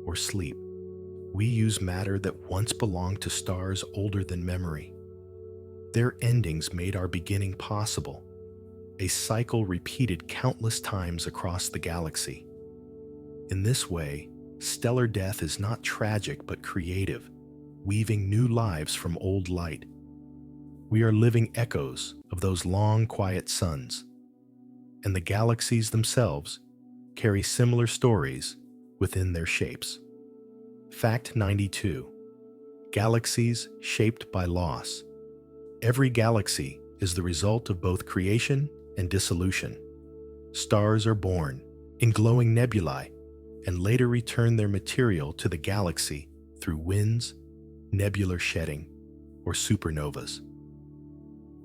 or sleep, we use matter that once belonged to stars older than memory. Their endings made our beginning possible, a cycle repeated countless times across the galaxy. In this way, stellar death is not tragic but creative, weaving new lives from old light. We are living echoes of those long, quiet suns, and the galaxies themselves carry similar stories within their shapes. Fact 92. Galaxies shaped by loss. Every galaxy is the result of both creation and dissolution. Stars are born in glowing nebulae and later return their material to the galaxy through winds, nebular shedding, or supernovas.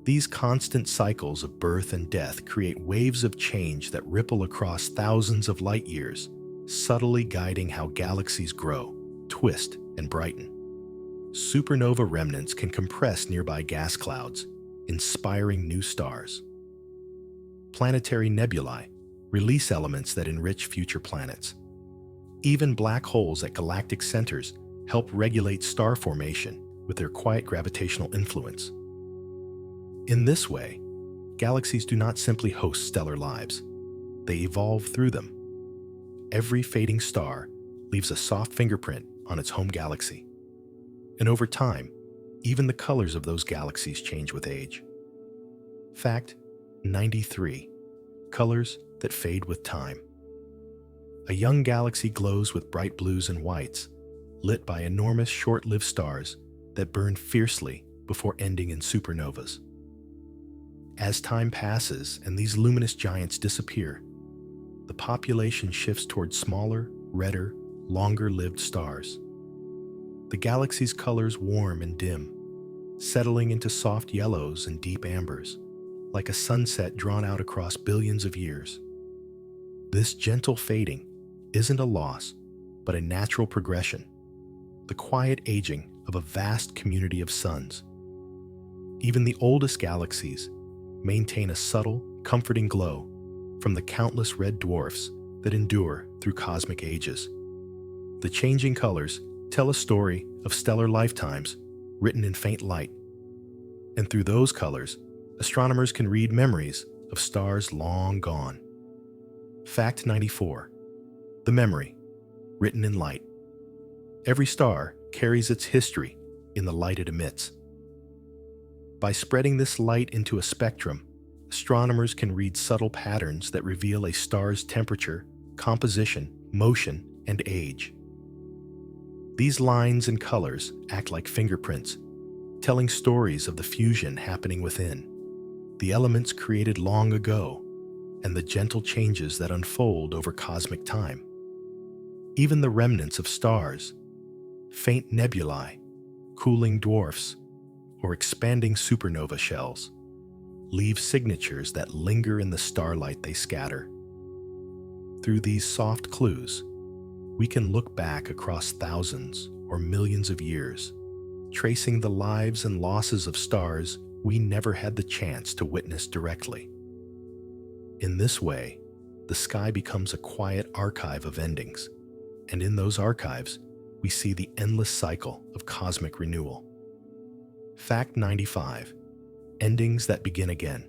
These constant cycles of birth and death create waves of change that ripple across thousands of light years, subtly guiding how galaxies grow, twist, and brighten. Supernova remnants can compress nearby gas clouds, inspiring new stars. Planetary nebulae release elements that enrich future planets. Even black holes at galactic centers help regulate star formation with their quiet gravitational influence. In this way, galaxies do not simply host stellar lives, they evolve through them. Every fading star leaves a soft fingerprint on its home galaxy. And over time, even the colors of those galaxies change with age. Fact 93. Colors that fade with time. A young galaxy glows with bright blues and whites, lit by enormous short-lived stars that burn fiercely before ending in supernovas. As time passes and these luminous giants disappear, the population shifts toward smaller, redder, longer-lived stars. The galaxy's colors warm and dim, settling into soft yellows and deep ambers, like a sunset drawn out across billions of years. This gentle fading isn't a loss, but a natural progression, the quiet aging of a vast community of suns. Even the oldest galaxies maintain a subtle, comforting glow from the countless red dwarfs that endure through cosmic ages. The changing colors tell a story of stellar lifetimes written in faint light. And through those colors, astronomers can read memories of stars long gone. Fact 94. The memory, written in light. Every star carries its history in the light it emits. By spreading this light into a spectrum, astronomers can read subtle patterns that reveal a star's temperature, composition, motion, and age. These lines and colors act like fingerprints, telling stories of the fusion happening within, the elements created long ago, and the gentle changes that unfold over cosmic time. Even the remnants of stars, faint nebulae, cooling dwarfs, or expanding supernova shells leave signatures that linger in the starlight they scatter. Through these soft clues, we can look back across thousands or millions of years, tracing the lives and losses of stars we never had the chance to witness directly. In this way, the sky becomes a quiet archive of endings, and in those archives, we see the endless cycle of cosmic renewal. Fact 95. Endings that begin again.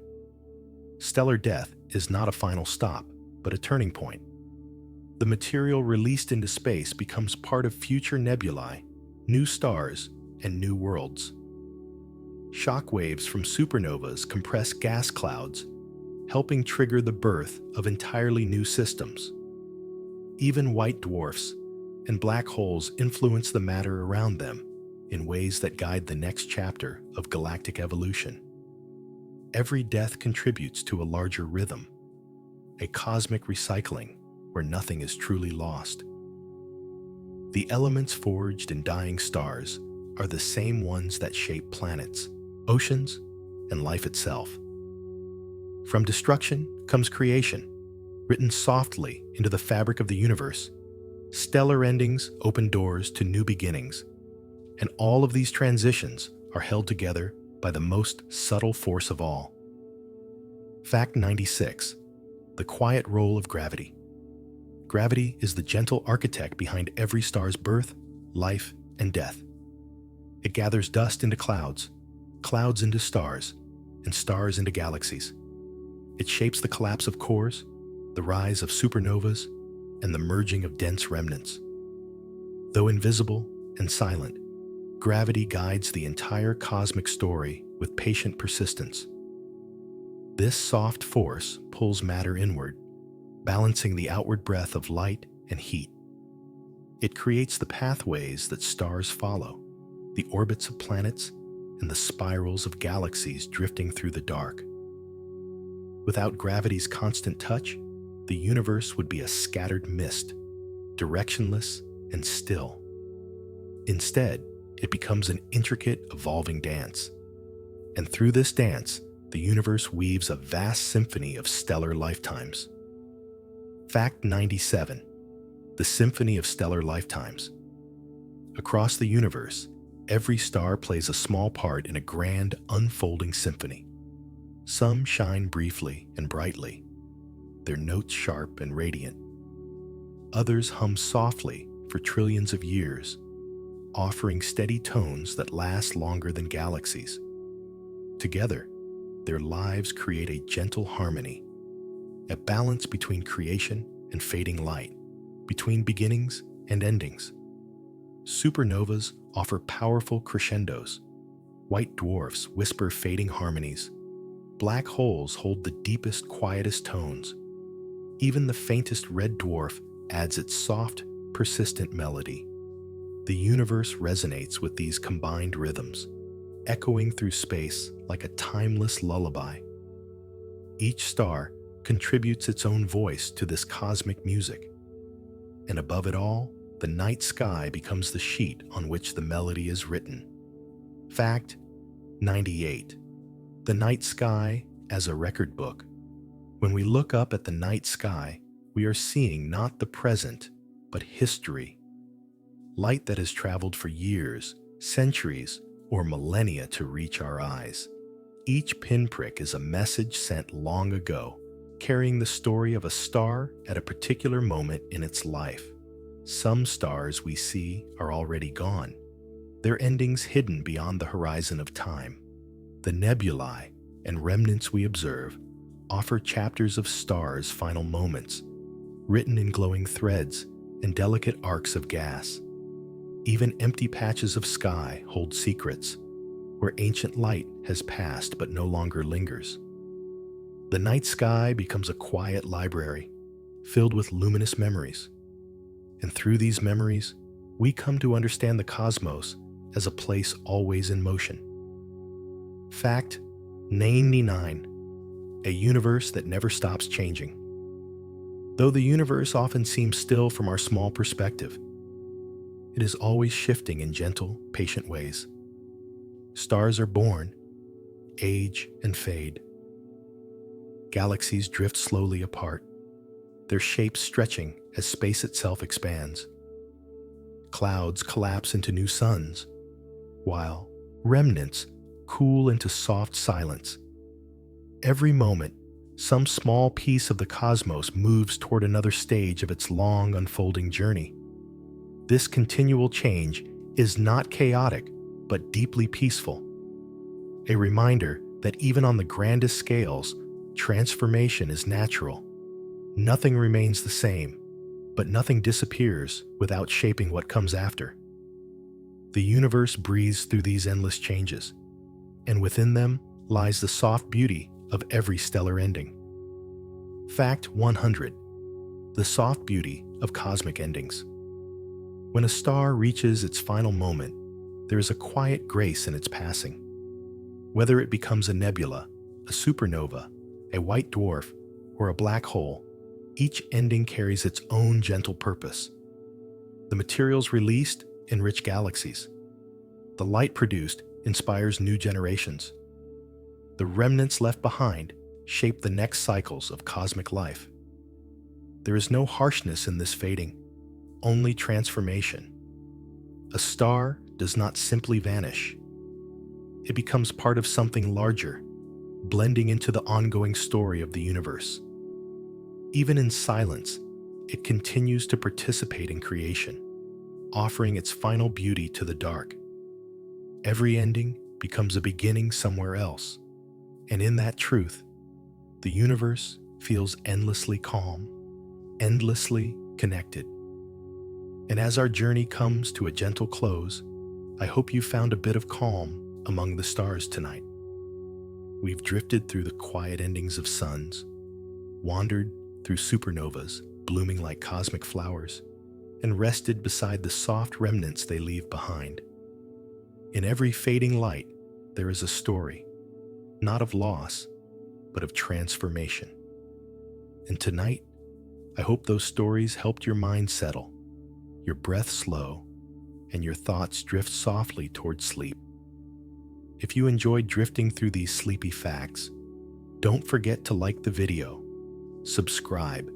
Stellar death is not a final stop, but a turning point. The material released into space becomes part of future nebulae, new stars, and new worlds. Shock waves from supernovas compress gas clouds, helping trigger the birth of entirely new systems. Even white dwarfs and black holes influence the matter around them in ways that guide the next chapter of galactic evolution. Every death contributes to a larger rhythm, a cosmic recycling where nothing is truly lost. The elements forged in dying stars are the same ones that shape planets, oceans, and life itself. From destruction comes creation, written softly into the fabric of the universe. Stellar endings open doors to new beginnings, and all of these transitions are held together by the most subtle force of all. Fact 96. The quiet role of gravity. Gravity is the gentle architect behind every star's birth, life, and death. It gathers dust into clouds, clouds into stars, and stars into galaxies. It shapes the collapse of cores, the rise of supernovas, and the merging of dense remnants. Though invisible and silent, gravity guides the entire cosmic story with patient persistence. This soft force pulls matter inward, balancing the outward breath of light and heat. It creates the pathways that stars follow, the orbits of planets, and the spirals of galaxies drifting through the dark. Without gravity's constant touch, the universe would be a scattered mist, directionless and still. Instead, it becomes an intricate, evolving dance. And through this dance, the universe weaves a vast symphony of stellar lifetimes. Fact 97. The symphony of stellar lifetimes. Across the universe, every star plays a small part in a grand, unfolding symphony. Some shine briefly and brightly, their notes sharp and radiant. Others hum softly for trillions of years, offering steady tones that last longer than galaxies. Together, their lives create a gentle harmony, a balance between creation and fading light, between beginnings and endings. Supernovas offer powerful crescendos. White dwarfs whisper fading harmonies. Black holes hold the deepest, quietest tones. Even the faintest red dwarf adds its soft, persistent melody. The universe resonates with these combined rhythms, echoing through space like a timeless lullaby. Each star contributes its own voice to this cosmic music. And above it all, the night sky becomes the sheet on which the melody is written. Fact 98. The night sky as a record book. When we look up at the night sky, we are seeing not the present, but history. Light that has traveled for years, centuries, or millennia to reach our eyes. Each pinprick is a message sent long ago, carrying the story of a star at a particular moment in its life. Some stars we see are already gone, their endings hidden beyond the horizon of time. The nebulae and remnants we observe offer chapters of stars' final moments, written in glowing threads and delicate arcs of gas. Even empty patches of sky hold secrets, where ancient light has passed but no longer lingers. The night sky becomes a quiet library, filled with luminous memories. And through these memories, we come to understand the cosmos as a place always in motion. Fact 99. A universe that never stops changing. Though the universe often seems still from our small perspective, it is always shifting in gentle, patient ways. Stars are born, age, and fade. Galaxies drift slowly apart, their shapes stretching as space itself expands. Clouds collapse into new suns, while remnants cool into soft silence. Every moment, some small piece of the cosmos moves toward another stage of its long unfolding journey. This continual change is not chaotic, but deeply peaceful. A reminder that even on the grandest scales, transformation is natural. Nothing remains the same, but nothing disappears without shaping what comes after. The universe breathes through these endless changes, and within them lies the soft beauty of every stellar ending. Fact 100. The soft beauty of cosmic endings. When a star reaches its final moment, there is a quiet grace in its passing. Whether it becomes a nebula, a supernova, a white dwarf, or a black hole, each ending carries its own gentle purpose. The materials released enrich galaxies. The light produced inspires new generations. The remnants left behind shape the next cycles of cosmic life. There is no harshness in this fading, only transformation. A star does not simply vanish. It becomes part of something larger, blending into the ongoing story of the universe. Even in silence, it continues to participate in creation, offering its final beauty to the dark. Every ending becomes a beginning somewhere else, and in that truth, the universe feels endlessly calm, endlessly connected. And as our journey comes to a gentle close, I hope you found a bit of calm among the stars tonight. We've drifted through the quiet endings of suns, wandered through supernovas blooming like cosmic flowers, and rested beside the soft remnants they leave behind. In every fading light, there is a story, not of loss, but of transformation. And tonight, I hope those stories helped your mind settle, your breath slow, and your thoughts drift softly toward sleep. If you enjoyed drifting through these sleepy facts, don't forget to like the video, subscribe,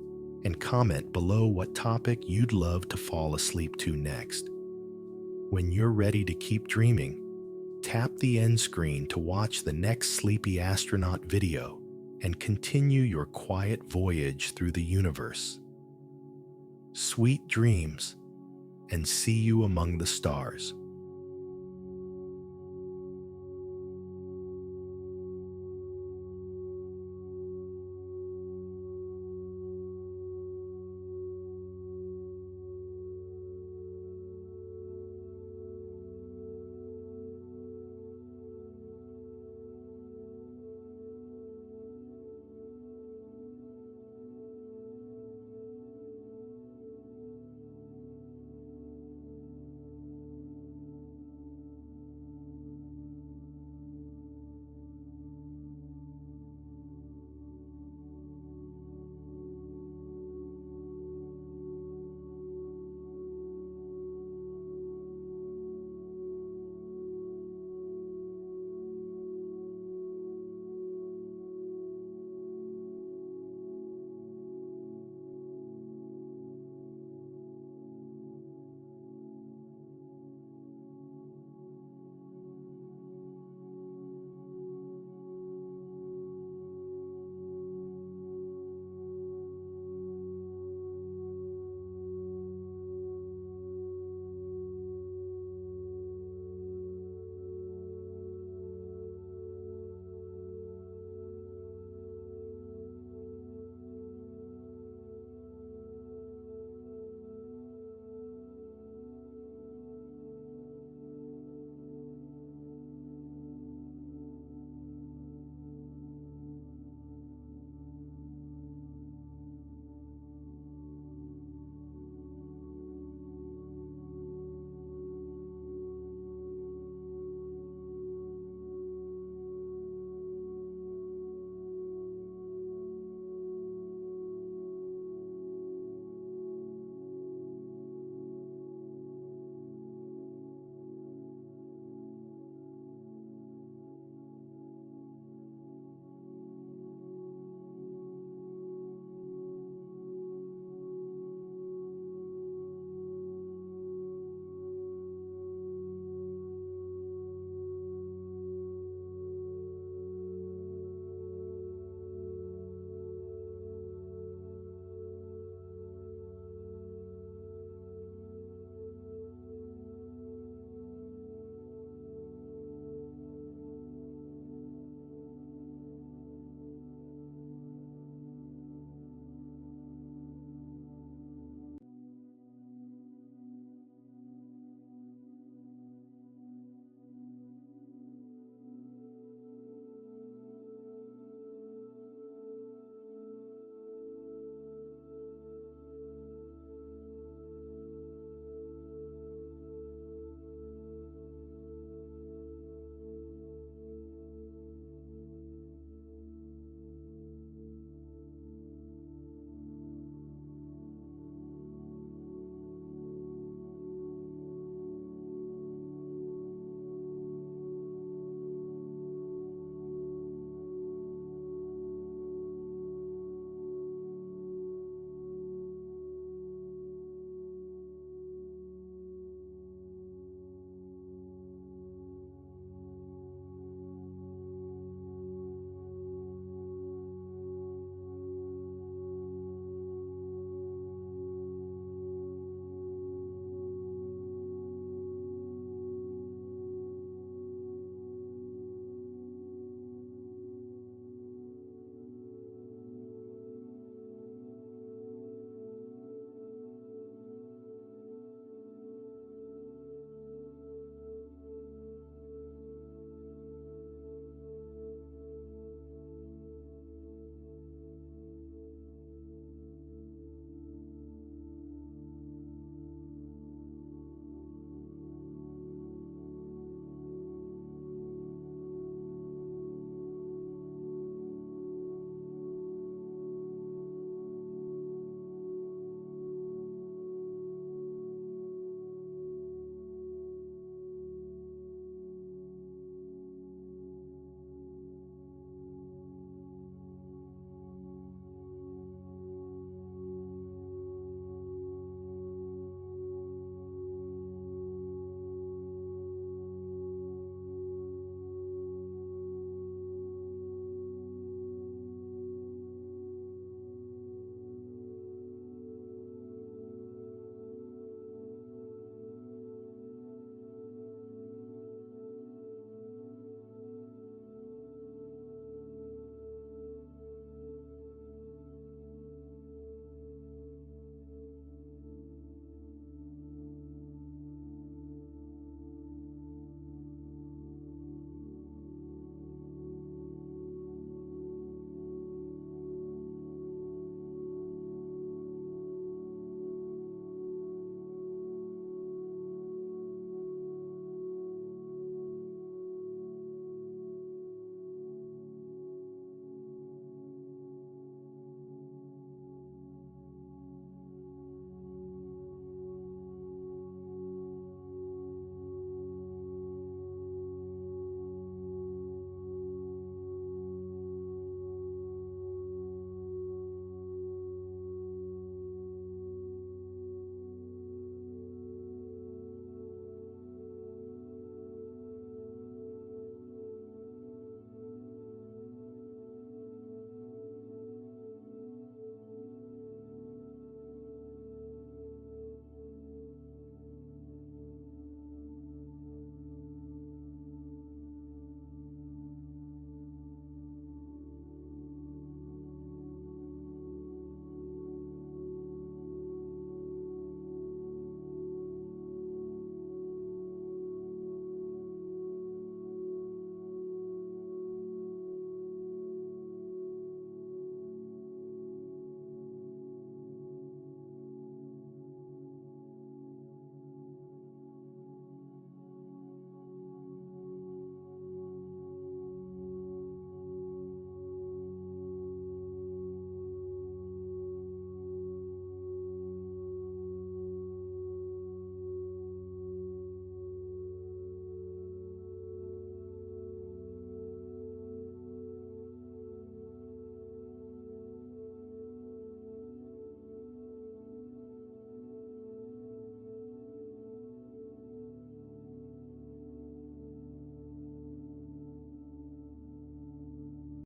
and comment below what topic you'd love to fall asleep to next. When you're ready to keep dreaming, tap the end screen to watch the next Sleepy Astronaut video and continue your quiet voyage through the universe. Sweet dreams, and see you among the stars.